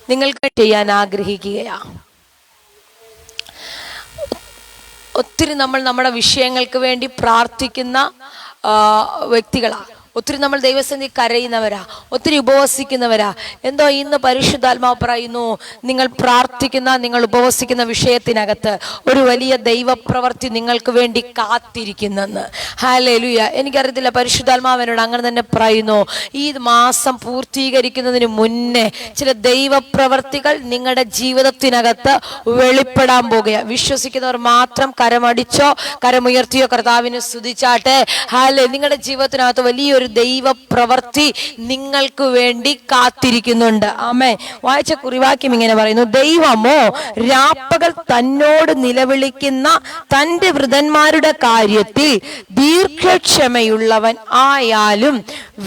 നിങ്ങൾക്ക് ചെയ്യാൻ ആഗ്രഹിക്കുകയാണ്. ഒത്തിരി നമ്മൾ നമ്മുടെ വിഷയങ്ങൾക്ക് വേണ്ടി പ്രാർത്ഥിക്കുന്ന വ്യക്തികളാണ്. ഒത്തിരി നമ്മൾ ദൈവസന്നിധി കരയുന്നവരാ, ഒത്തിരി ഉപവസിക്കുന്നവരാ. എന്തോ ഇന്ന് പരിശുദ്ധാത്മാവ് പറയുന്നു, നിങ്ങൾ പ്രാർത്ഥിക്കുന്ന, നിങ്ങൾ ഉപവസിക്കുന്ന വിഷയത്തിനകത്ത് ഒരു വലിയ ദൈവപ്രവൃത്തി നിങ്ങൾക്ക് വേണ്ടി കാത്തിരിക്കുന്നെന്ന്. ഹല്ലേലൂയ. എനിക്കറിയത്തില്ല, പരിശുദ്ധാത്മാവിനോട് അങ്ങനെ തന്നെ പറയുന്നു. ഈ മാസം പൂർത്തീകരിക്കുന്നതിന് മുന്നേ ചില ദൈവപ്രവൃത്തികൾ നിങ്ങളുടെ ജീവിതത്തിനകത്ത് വെളിപ്പെടാൻ പോകുക. വിശ്വസിക്കുന്നവർ മാത്രം കരമടിച്ചോ കരമുയർത്തിയോ കർത്താവിനെ സ്തുതിച്ചാട്ടെ. ഹല്ലേലൂയ. നിങ്ങളുടെ ജീവിതത്തിനകത്ത് വലിയൊരു ദൈവപ്രവൃത്തി നിങ്ങൾക്ക് വേണ്ടി കാത്തിരിക്കുന്നുണ്ട്. ആമേൻ. വായിച്ച കുറിവാക്യം ഇങ്ങനെ പറയുന്നു, ദൈവമോ രാപ്പകൽ തന്നോട് നിലവിളിക്കുന്ന തന്റെ വൃതന്മാരുടെ കാര്യത്തിൽ ദീർഘക്ഷമയുള്ളവൻ ആയാലും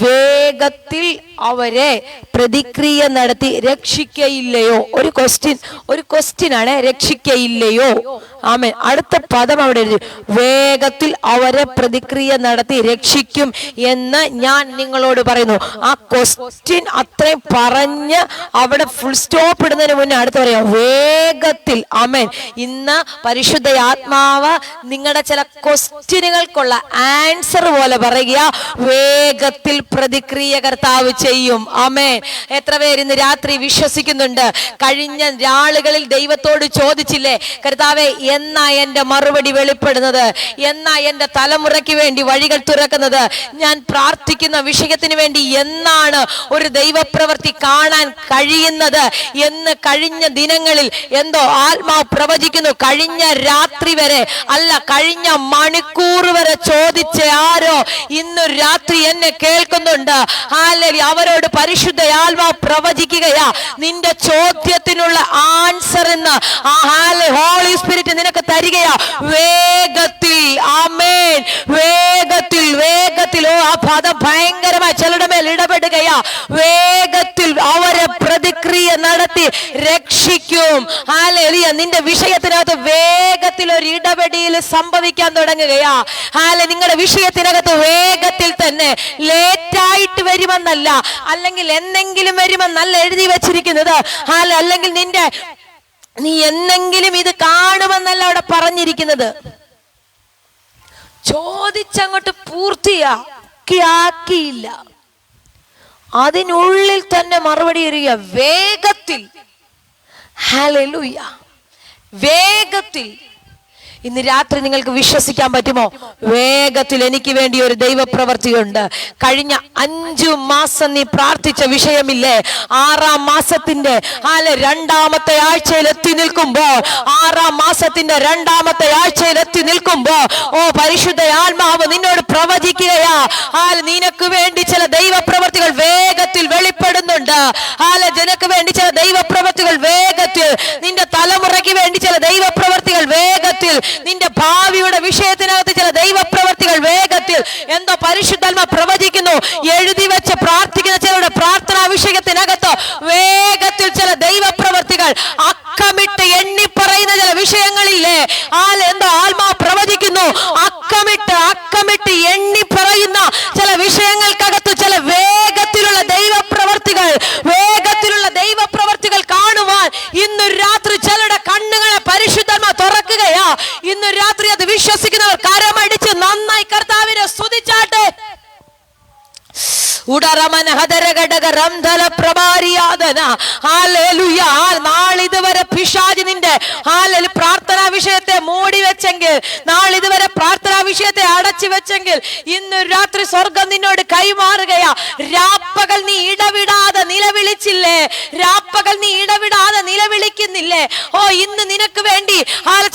വേഗത്തിൽ അവരെ പ്രതിക്രിയ നടത്തി രക്ഷിക്കയില്ലയോ? ഒരു ക്വസ്റ്റ്യൻ ആണ്, രക്ഷിക്കയില്ലയോ? ആമേൻ. അടുത്ത പദം അവിടെ എഴുതി, വേഗത്തിൽ അവരെ പ്രതിക്രിയ നടത്തി രക്ഷിക്കും എന്ന് ഞാൻ നിങ്ങളോട് പറയുന്നു. ആ ക്വസ്റ്റ്യൻ അത്രയും പറഞ്ഞ് അവിടെ ഫുൾ സ്റ്റോപ്പ് ഇടുന്നതിന് മുന്നേ അടുത്ത് പറയാം, വേഗത്തിൽ. ആമേൻ. ഇന്ന് പരിശുദ്ധ ആത്മാവ് നിങ്ങളുടെ ചില ക്വസ്റ്റ്യനുകൾക്കുള്ള ആൻസർ പോലെ പറയുക, വേഗത്തിൽ പ്രതിക്രിയ കർത്താവ് ചെയ്യും. ആമേൻ. എത്ര പേര് ഇന്ന് രാത്രി വിശ്വസിക്കുന്നുണ്ട്? കഴിഞ്ഞ നാളുകളിൽ ദൈവത്തോട് ചോദിച്ചില്ലേ, കർത്താവേ എന്നാ എന്റെ മറുപടി വെളിപ്പെടുന്നത്, എന്നാ എന്റെ തലമുറയ്ക്ക് വേണ്ടി വഴികൾ തുറക്കുന്നത്, ഞാൻ പ്രാർത്ഥിക്കുന്ന വിഷയത്തിന് വേണ്ടി എന്നാണ് ഒരു ദൈവപ്രവൃത്തി കാണാൻ കഴിയുന്നത് എന്ന് കഴിഞ്ഞ ദിനങ്ങളിൽ എന്തോ ആത്മാവ് പ്രവചിക്കുന്നു. കഴിഞ്ഞ രാത്രി വരെ അല്ല, കഴിഞ്ഞ മണിക്കൂർ വരെ ചോദിച്ച ആരോ ഇന്ന് രാത്രി എന്നെ കേൾക്കുന്നുണ്ട്. ഹല്ലേലൂയ. അവരോട് പരിശുദ്ധ ആത്മാവ് പ്രവചിക്കുകയാ, നിന്റെ ചോദ്യത്തിനുള്ള ആൻസർ എന്ന് ഹോളി സ്പിരിറ്റ് നിനക്ക് തരികയാ, വേഗത്തിൽ. ആമേൻ. വേഗത്തിൽ, വേഗത്തിൽ. ഓ, ആ പദം ഭയങ്കരമായി ചിലരുടെ മേൽ ഇടപെടുകയാ. വേഗത്തിൽ അവരെ പ്രതിക്രിയ നടത്തി രക്ഷിക്കും. ഹല്ലേലൂയ. നിന്റെ വിഷയത്തിനകത്ത് വേഗത്തിൽ ഒരു ഇടപെടൽ സംഭവിക്കാൻ തുടങ്ങുകയാ. ഹല്ലേലൂയ. നിങ്ങളുടെ വിഷയത്തിനകത്ത് വേഗത്തിൽ തന്നെ, ലേറ്റായിട്ട് വരുമെന്നല്ല, അല്ലെങ്കിൽ എന്തെങ്കിലും വരുമെന്നല്ല എഴുതി വെച്ചിരിക്കുന്നത്. അല്ലെങ്കിൽ നീ എന്നെങ്കിലും ഇത് കാണുമെന്നല്ല അവിടെ പറഞ്ഞിരിക്കുന്നത്. ചോദിച്ചങ്ങോട്ട് പൂർത്തിയാക്കിയില്ല, അതിനുള്ളിൽ തന്നെ മറുപടി വരിക, വേഗത്തിൽ. ഹല്ലേലൂയ. വേഗത്തിൽ. ഇന്ന് രാത്രി നിങ്ങൾക്ക് വിശ്വസിക്കാൻ പറ്റുമോ? വേഗത്തിൽ എനിക്ക് വേണ്ടി ഒരു ദൈവപ്രവൃത്തിയുണ്ട്. കഴിഞ്ഞ 5 മാസം നീ പ്രാർത്ഥിച്ച വിഷയമില്ലേ, 6-ാം മാസത്തിന്റെ 2-ാമത്തെ ആഴ്ചയിൽ എത്തി നിൽക്കുമ്പോ, 6-ാം മാസത്തിന്റെ 2-ാമത്തെ ആഴ്ചയിൽ എത്തി നിൽക്കുമ്പോ, ഓ പരിശുദ്ധ ആത്മാവ് നിന്നോട് പ്രവചിക്കുകയാ, നിനക്ക് വേണ്ടി ചില ദൈവപ്രവൃത്തികൾ വേഗത്തിൽ വെളിപ്പെടുന്നുണ്ട്. ജനക്ക് വേണ്ടി ചില ദൈവപ്രവൃത്തികൾ വേഗത്തിൽ, നിന്റെ തലമുറയ്ക്ക് വേണ്ടി ചില ദൈവപ്രവൃത്തികൾ വേഗത്തിൽ, നിന്റെ ഭാവിയുടെ വിഷയത്തിനകത്ത് ചില ദൈവപ്രവൃത്തികൾ വേഗത്തിൽ. എന്തോ പരിശുദ്ധാത്മാ പ്രവചിക്കുന്നു, എഴുതി വെച്ച് പ്രാർത്ഥിക്കുന്ന ചിലരുടെ പ്രാർത്ഥനാ വിഷയത്തിനകത്ത് വേഗത്തിൽ ചില ദൈവപ്രവൃത്തികൾ, അക്കമിട്ട് എണ്ണി പറയുന്ന ചില വിഷയങ്ങളില്ലേ, എന്തോ ആത്മാ പ്രവചിക്കുന്നു, അക്കമിട്ട് എണ്ണി പറയുന്ന ചില വിഷയങ്ങൾക്കകത്ത് ചില വേഗത്തിലുള്ള ദൈവപ്രവൃത്തികൾ കാണുവാൻ ഇന്ന് രാത്രി ചിലരുടെ കണ്ണുകളെ പരിശുദ്ധാത്മാ തുറക്കുകയാ. ഇന്ന് രാത്രി അത് വിശ്വസിക്കുന്നവർ കരമടിച്ച് നന്നായി കർത്താവിനെ സ്തുതിച്ചാട്ടെ. നാളിതുവരെ പിശാച് നിന്റെ പ്രാർത്ഥനാ വിഷയത്തെ മൂടി വെച്ചെങ്കിൽ, നാളിതുവരെ പ്രാർത്ഥനാ വിഷയത്തെ അടച്ചു വെച്ചെങ്കിൽ, ഇന്ന് രാത്രി സ്വർഗം നിന്നോട് കൈമാറുകയാ. രാപ്പകൽ നീ ഇടവിടാതെ നിലവിളിച്ചില്ലേ, രാപ്പകൽ നീ ഇടവിടാതെ നിലവിളിക്കുന്നില്ലേ, ഓ ഇന്ന് നിനക്ക് വേണ്ടി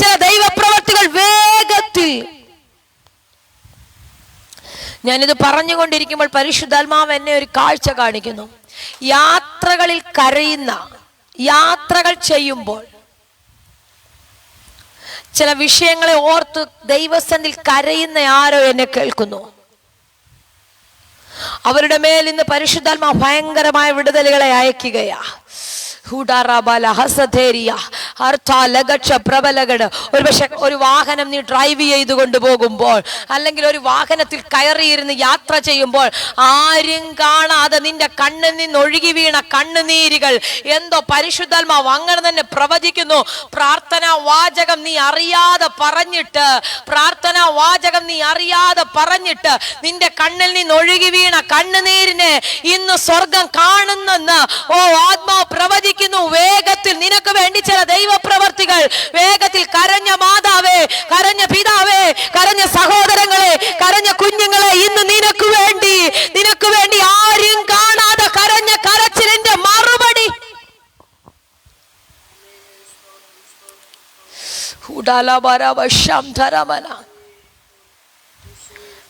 ചില ദൈവപ്രവൃത്തികൾ വേഗത്തിൽ. ഞാനിത് പറഞ്ഞുകൊണ്ടിരിക്കുമ്പോൾ പരിശുദ്ധാത്മാവ് എന്നെ ഒരു കാഴ്ച കാണിക്കുന്നു. യാത്രകളിൽ കരയുന്ന, യാത്രകൾ ചെയ്യുമ്പോൾ ചില വിഷയങ്ങളെ ഓർത്ത് ദൈവസന്നിധിയിൽ കരയുന്ന ആരോ എന്നെ കേൾക്കുന്നു. അവരുടെ മേൽ ഇന്ന് പരിശുദ്ധാത്മാവ് ഭയങ്കരമായ വിടുതലുകളെ അയക്കുകയാ. ഒരു പക്ഷെ ഒരു വാഹനം നീ ഡ്രൈവ് ചെയ്ത് കൊണ്ടുപോകുമ്പോൾ, അല്ലെങ്കിൽ ഒരു വാഹനത്തിൽ കയറിയിരുന്ന് യാത്ര ചെയ്യുമ്പോൾ ആരും കാണാതെ നിന്റെ കണ്ണിൽ നിന്ന് ഒഴുകി വീണ കണ്ണുനീരുകൾ എന്തോ പരിശുദ്ധാത്മാവ് അങ്ങനെ തന്നെ പ്രവചിക്കുന്നു. പ്രാർത്ഥനാ വാചകം നീ അറിയാതെ പറഞ്ഞിട്ട് നിന്റെ കണ്ണിൽ നിന്ന് ഒഴുകി വീണ കണ്ണുനീരിനെ ഇന്ന് സ്വർഗം കാണുന്നെന്ന് ആത്മാവ് പ്രവചിക്കുന്നു. വേഗത്തിൽ നിനക്ക് വേണ്ടി ചില ദൈവപ്രവർത്തികൾ, വേഗത്തിൽ കരഞ്ഞ മാതാവേ, കരഞ്ഞ പിതാവേ, കരഞ്ഞ സഹോദരങ്ങളെ, കരഞ്ഞ കുഞ്ഞുങ്ങളെ, ഇന്ന് നിനക്ക് വേണ്ടി ആരും കാണാതെ കരഞ്ഞ കരച്ചിലിന്റെ മറുപടി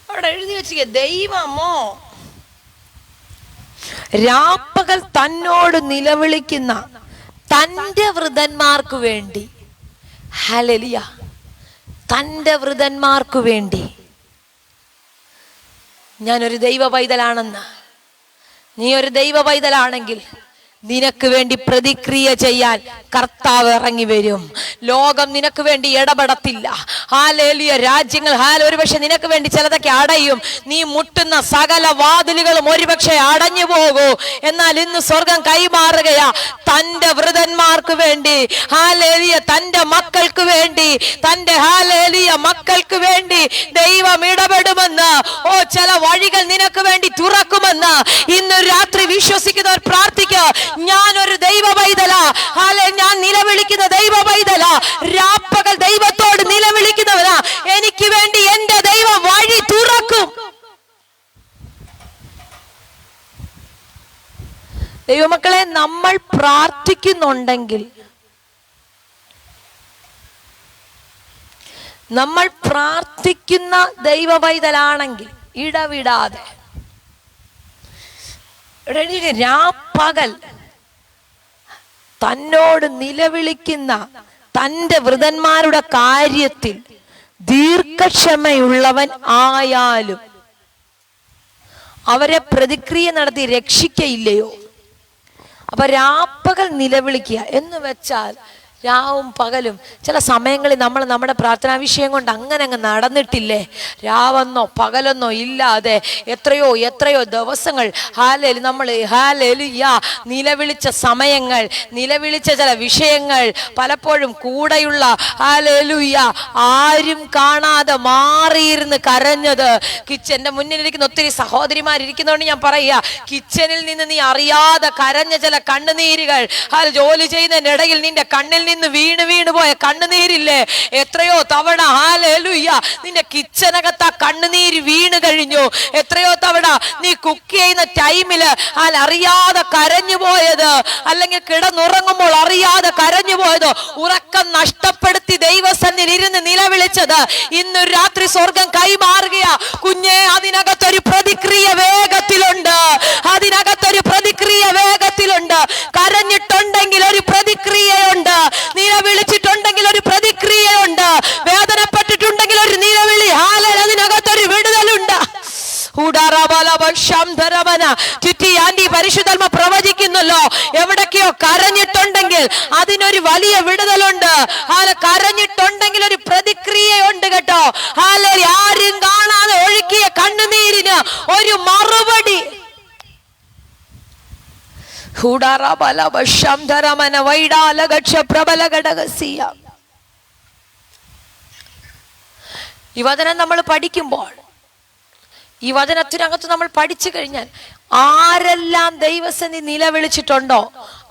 അവിടെ എഴുതി വെച്ചിരിക്ക, ദൈവമോ രാപ്പകൽ തന്നോട് നിലവിളിക്കുന്ന തന്റെ വൃതന്മാർക്ക് വേണ്ടി, ഹല്ലേലൂയ, തന്റെ വൃതന്മാർക്ക് വേണ്ടി. ഞാനൊരു ദൈവ പൈതലാണെന്ന്, നീ ഒരു ദൈവ പൈതലാണെങ്കിൽ നിനക്ക് വേണ്ടി പ്രതിക്രിയ ചെയ്യാൻ കർത്താവ് ഇറങ്ങി വരും. ലോകം നിനക്ക് വേണ്ടി ഇടപെടത്തില്ല. ഹല്ലേലൂയ. രാജ്യങ്ങൾ ഒരുപക്ഷെ നിനക്ക് വേണ്ടി ചിലതൊക്കെ അടയും. നീ മുട്ടുന്ന സകല വാതിലുകളും ഒരുപക്ഷെ അടഞ്ഞു പോകൂ. എന്നാൽ ഇന്ന് സ്വർഗം കൈമാറുകയാ തന്റെ വൃതന്മാർക്ക് വേണ്ടി, ഹല്ലേലൂയ, തന്റെ മക്കൾക്ക് വേണ്ടി, തന്റെ ഹല്ലേലൂയ മക്കൾക്ക് വേണ്ടി ദൈവം ഇടപെടുമെന്ന്, ചില വഴികൾ നിനക്ക് വേണ്ടി തുറക്കുമെന്ന് ഇന്ന് രാത്രി വിശ്വസിക്കുന്നവർ പ്രാർത്ഥിക്കുക. ഞാനൊരു ദൈവ പൈതലാ, ഞാൻ നിലവിളിക്കുന്ന ദൈവ പൈതലാ, രാപ്പകൽ ദൈവത്തോട് നിലവിളിക്കുന്നവനാ. എനിക്ക് വേണ്ടി എന്റെ ദൈവം വഴി തുറക്കും. ദൈവമക്കളെ, നമ്മൾ പ്രാർത്ഥിക്കുന്നുണ്ടെങ്കിൽ, നമ്മൾ പ്രാർത്ഥിക്കുന്ന ദൈവ പൈതലാണെങ്കിൽ ഇടവിടാതെ രാപ്പകൽ തന്നോട് നിലവിളിക്കുന്ന തന്റെ വൃതന്മാരുടെ കാര്യത്തിൽ ദീർഘക്ഷമയുള്ളവൻ ആയാലും അവരെ പ്രതിക്രിയ നടത്തി രക്ഷിക്കയില്ലയോ? അപ്പൊ രാപ്പകൽ നിലവിളിക്കുക എന്ന് വെച്ചാൽ രാവും പകലും ചില സമയങ്ങളിൽ നമ്മൾ നമ്മുടെ പ്രാർത്ഥനാ വിഷയം കൊണ്ട് അങ്ങനെ നടന്നിട്ടില്ലേ? രാവെന്നോ പകലെന്നോ ഇല്ലാതെ എത്രയോ ദിവസങ്ങൾ നമ്മൾ നിലവിളിച്ച സമയങ്ങൾ, നിലവിളിച്ച ചില വിഷയങ്ങൾ, പലപ്പോഴും കൂടെയുള്ള ആരും കാണാതെ മാറിയിരുന്ന് കരഞ്ഞത്. കിച്ചന്റെ മുന്നിലിരിക്കുന്ന ഒത്തിരി സഹോദരിമാരിയ്ക്കുന്നതുകൊണ്ട് ഞാൻ പറയുക, കിച്ചണിൽ നിന്ന് നീ അറിയാതെ കരഞ്ഞ ചില കണ്ണുനീരുകൾ, ജോലി ചെയ്യുന്നതിനിടയിൽ നിന്റെ കണ്ണിൽ നിന്ന് വീണ് പോയ കണ്ണുനീരില്ലേ? എത്രയോ തവണ ഹല്ലേലൂയ നിന്റെ കിച്ചനകത്ത് ആ കണ്ണുനീര് വീണ് കഴിഞ്ഞു. എത്രയോ തവണ നീ കുക്ക് ചെയ്യുന്ന ടൈമില് അറിയാതെ കരഞ്ഞു പോയത്, അല്ലെങ്കിൽ കിടന്നുറങ്ങുമ്പോൾ അറിയാതെ കരഞ്ഞു പോയത്, ഉറക്കം നഷ്ടപ്പെടുത്തി ദൈവസന്നിധിയിൽ ഇരുന്ന് നിലവിളിച്ചത്, ഇന്ന് രാത്രി സ്വർഗം കൈമാറുകയാ. കുഞ്ഞെ, അതിനകത്തൊരു പ്രതിക്രിയ വേഗത്തിലുണ്ട്. കരഞ്ഞിട്ടുണ്ടെങ്കിൽ ഒരു പ്രതിക്രിയയുണ്ട്. നിലവിളിച്ചിട്ടുണ്ടെങ്കിൽ ഒരു പ്രതിക്രിയയുണ്ട്. വേദനപ്പെട്ടിട്ടുണ്ടെങ്കിൽ ഒരു നിലവിളി, അതിനകത്തൊരു വിടുതലുണ്ട്. ചുറ്റി ആന്റി പരിശുദ്ധാത്മ പ്രവചിക്കുന്നല്ലോ, എവിടൊക്കെയോ കരഞ്ഞിട്ടുണ്ടെങ്കിൽ അതിനൊരു വലിയ വിടുതലുണ്ട്. കരഞ്ഞിട്ടുണ്ടെങ്കിൽ ഒരു പ്രതിക്രിയയുണ്ട് കേട്ടോ. ആരും കാണാതെ ഒഴുക്കിയ കണ്ണുനീരിന് ഒരു മറുപടി. ഈ വചനം നമ്മൾ പഠിക്കുമ്പോൾ, ഈ വചനത്തിനകത്ത് നമ്മൾ പഠിച്ചു കഴിഞ്ഞാൽ ആരെല്ലാം ദൈവസന്നിധി നിലവിളിച്ചിട്ടുണ്ടോ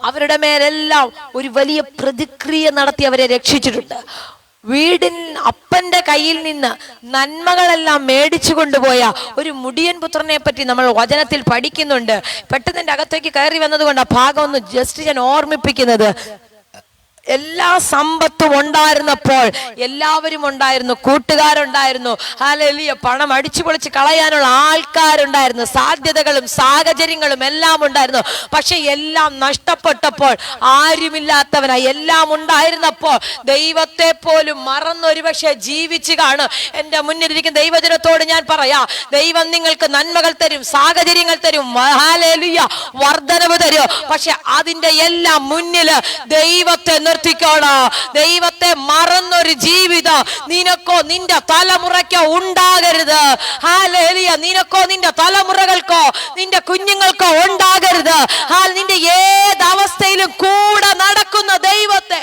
അവരുടെ മേലെല്ലാം ഒരു വലിയ പ്രതിക്രിയ നടത്തി അവരെ രക്ഷിച്ചിട്ടുണ്ട്. വീടിൻ അപ്പന്റെ കയ്യിൽ നിന്ന് നന്മകളെല്ലാം മേടിച്ചു കൊണ്ടുപോയ ഒരു മുടിയൻ പുത്രനെ പറ്റി നമ്മൾ വചനത്തിൽ പഠിക്കുന്നുണ്ട്. പെട്ടെന്ന് എൻ്റെ അകത്തേക്ക് കയറി വന്നതുകൊണ്ട് ആ ഭാഗം ഒന്ന് ജസ്റ്റ് ഞാൻ ഓർമ്മിപ്പിക്കുന്നത്. എല്ലാ സമ്പത്തും ഉണ്ടായിരുന്നപ്പോൾ എല്ലാവരും ഉണ്ടായിരുന്നു, കൂട്ടുകാരുണ്ടായിരുന്നു, ഹല്ലേലൂയ, പണം അടിച്ചു പൊളിച്ച് കളയാനുള്ള ആൾക്കാരുണ്ടായിരുന്നു, സാധ്യതകളും സാഹചര്യങ്ങളും എല്ലാം ഉണ്ടായിരുന്നു. പക്ഷെ എല്ലാം നഷ്ടപ്പെട്ടപ്പോൾ ആരുമില്ലാത്തവനായി, എല്ലാം ഉണ്ടായിരുന്നപ്പോൾ ദൈവത്തെ പോലും മറന്നൊരു പക്ഷെ ജീവിച്ചു കാണും. എൻ്റെ മുന്നിലിരിക്കുന്ന ദൈവജനത്തോട് ഞാൻ പറയാം, ദൈവം നിങ്ങൾക്ക് നന്മകൾ തരും, സാഹചര്യങ്ങൾ തരും, ഹല്ലേലൂയ, വർധനവ് തരും. പക്ഷെ അതിൻ്റെ എല്ലാം മുന്നില് ദൈവത്തെ ഉയർത്തിക്കോളാ. ദൈവത്തെ മറന്നൊരു ജീവിതം നിനക്കോ നിന്റെ തലമുറയ്ക്കോ ഉണ്ടാകരുത്. ഹല്ലേലൂയ. നിനക്കോ നിന്റെ തലമുറകൾക്കോ നിന്റെ കുഞ്ഞുങ്ങൾക്കോ ഉണ്ടാകരുത്. നിന്റെ ഏത് അവസ്ഥയിലും കൂടെ നടക്കുന്ന ദൈവത്തെ.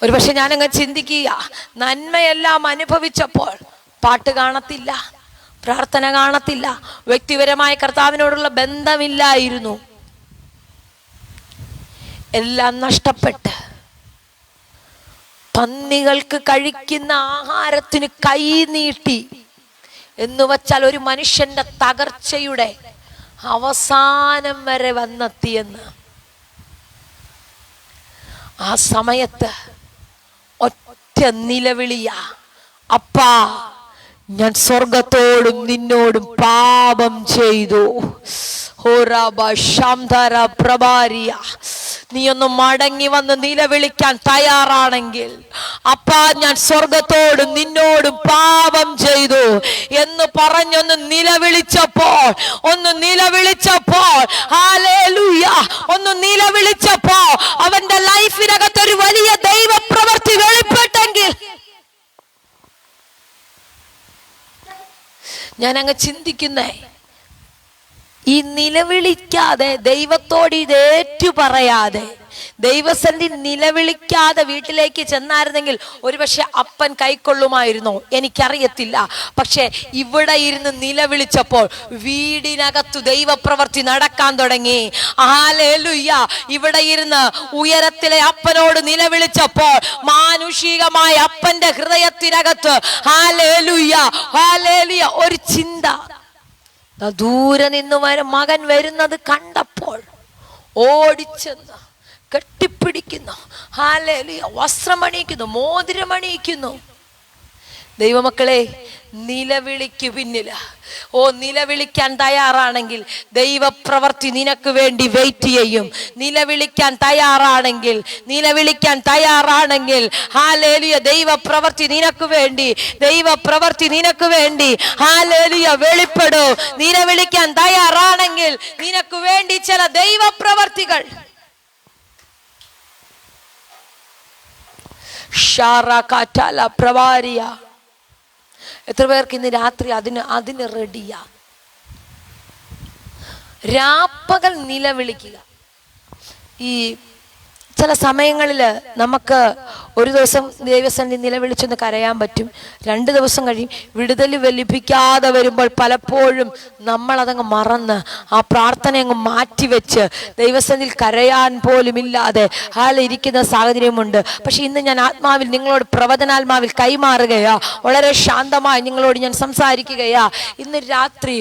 ഒരു പക്ഷെ ഞാനങ്ങ് ചിന്തിക്കുക, നന്മയെല്ലാം അനുഭവിച്ചപ്പോൾ പാട്ട് കാണത്തില്ല, പ്രാർത്ഥന കാണത്തില്ല, വ്യക്തിപരമായ കർത്താവിനോടുള്ള ബന്ധമില്ലായിരുന്നു. എല്ലാം നഷ്ടപ്പെട്ട് പന്നികൾക്ക് കഴിക്കുന്ന ആഹാരത്തിന് കൈ നീട്ടി എന്ന് വച്ചാൽ ഒരു മനുഷ്യന്റെ തകർച്ചയുടെ അവസാനം വരെ വന്നെത്തിയെന്ന്. ആ സമയത്ത് ഒറ്റ നിലവിളിയാ, അപ്പാ ഞാൻ സ്വർഗത്തോടും നിന്നോടും പാപം ചെയ്തു. നീ ഒന്ന് മടങ്ങി വന്ന് നിലവിളിക്കാൻ തയ്യാറാണെങ്കിൽ, അപ്പാ ഞാൻ സ്വർഗത്തോടും നിന്നോടും പാപം ചെയ്തു എന്ന് പറഞ്ഞൊന്ന് നിലവിളിച്ചപ്പോൾ ഹല്ലേലൂയ, ഒന്ന് നിലവിളിച്ചപ്പോ അവന്റെ ലൈഫിനകത്ത് ഒരു വലിയ ദൈവപ്രവൃത്തി വെളിപ്പെട്ടെങ്കിൽ ഞാൻ അങ്ങ് ചിന്തിക്കുന്നേ, ഈ നിലവിളിക്കാതെ ദൈവത്തോട് ഇത് ഏറ്റു പറയാതെ ദൈവസന്ധി നിലവിളിക്കാതെ വീട്ടിലേക്ക് ചെന്നായിരുന്നെങ്കിൽ ഒരുപക്ഷെ അപ്പൻ കൈക്കൊള്ളുമായിരുന്നോ എനിക്കറിയത്തില്ല. പക്ഷെ ഇവിടെ ഇരുന്ന് നിലവിളിച്ചപ്പോൾ വീടിനകത്തു ദൈവപ്രവൃത്തി നടക്കാൻ തുടങ്ങി. ഹല്ലേലൂയ. ഇവിടെ ഇരുന്ന് ഉയരത്തിലെ അപ്പനോട് നിലവിളിച്ചപ്പോൾ മാനുഷികമായ അപ്പന്റെ ഹൃദയത്തിനകത്ത് ഹല്ലേലൂയ ഹല്ലേലൂയ ഒരു ചിന്ത. ദൂരെ നിന്ന് മകൻ വരുന്നത് കണ്ടപ്പോൾ ഓടിച്ചെന്ന് കെട്ടിപ്പിടിക്കുന്നു, ഹല്ലേലൂയ, വസ്ത്രമണിയിക്കുന്നു, മോതിരമണിയിക്കുന്നു. ദൈവമക്കളെ, നിലവിളിക്ക് പിന്നില് നിലവിളിക്കാൻ തയ്യാറാണെങ്കിൽ ദൈവപ്രവൃത്തി നിനക്ക് വേണ്ടി വെയിറ്റ് ചെയ്യും. നിലവിളിക്കാൻ തയ്യാറാണെങ്കിൽ ഹല്ലേലൂയ, ദൈവപ്രവൃത്തി നിനക്ക് വേണ്ടി ഹല്ലേലൂയ വെളിപ്പെടും. നിലവിളിക്കാൻ തയ്യാറാണെങ്കിൽ നിനക്ക് വേണ്ടി ചില ദൈവപ്രവൃത്തികൾ എത്ര പേർക്ക് ഇന്ന് രാത്രി അതിന് റെഡിയാ? രാപ്പകൽ നിലവിളിക്കുക. ഈ ചില സമയങ്ങളിൽ നമുക്ക് ഒരു ദിവസം ദൈവസന്നിധി നിലവിളിച്ചൊന്ന് കരയാൻ പറ്റും, 2 ദിവസം കഴിയും. വിടുതൽ ലഭിക്കാതെ വരുമ്പോൾ പലപ്പോഴും നമ്മളതങ്ങ് മറന്ന് ആ പ്രാർത്ഥന അങ്ങ് മാറ്റിവെച്ച് ദൈവസന്നിധിയിൽ കരയാൻ പോലും ഇല്ലാതെ ഇരിക്കുന്ന സാഹചര്യമുണ്ട്. പക്ഷെ ഇന്ന് ഞാൻ ആത്മാവിൽ നിങ്ങളോട് പ്രവചനാത്മാവിൽ കൈമാറുകയാ, വളരെ ശാന്തമായി നിങ്ങളോട് ഞാൻ സംസാരിക്കുകയാ. ഇന്ന് രാത്രി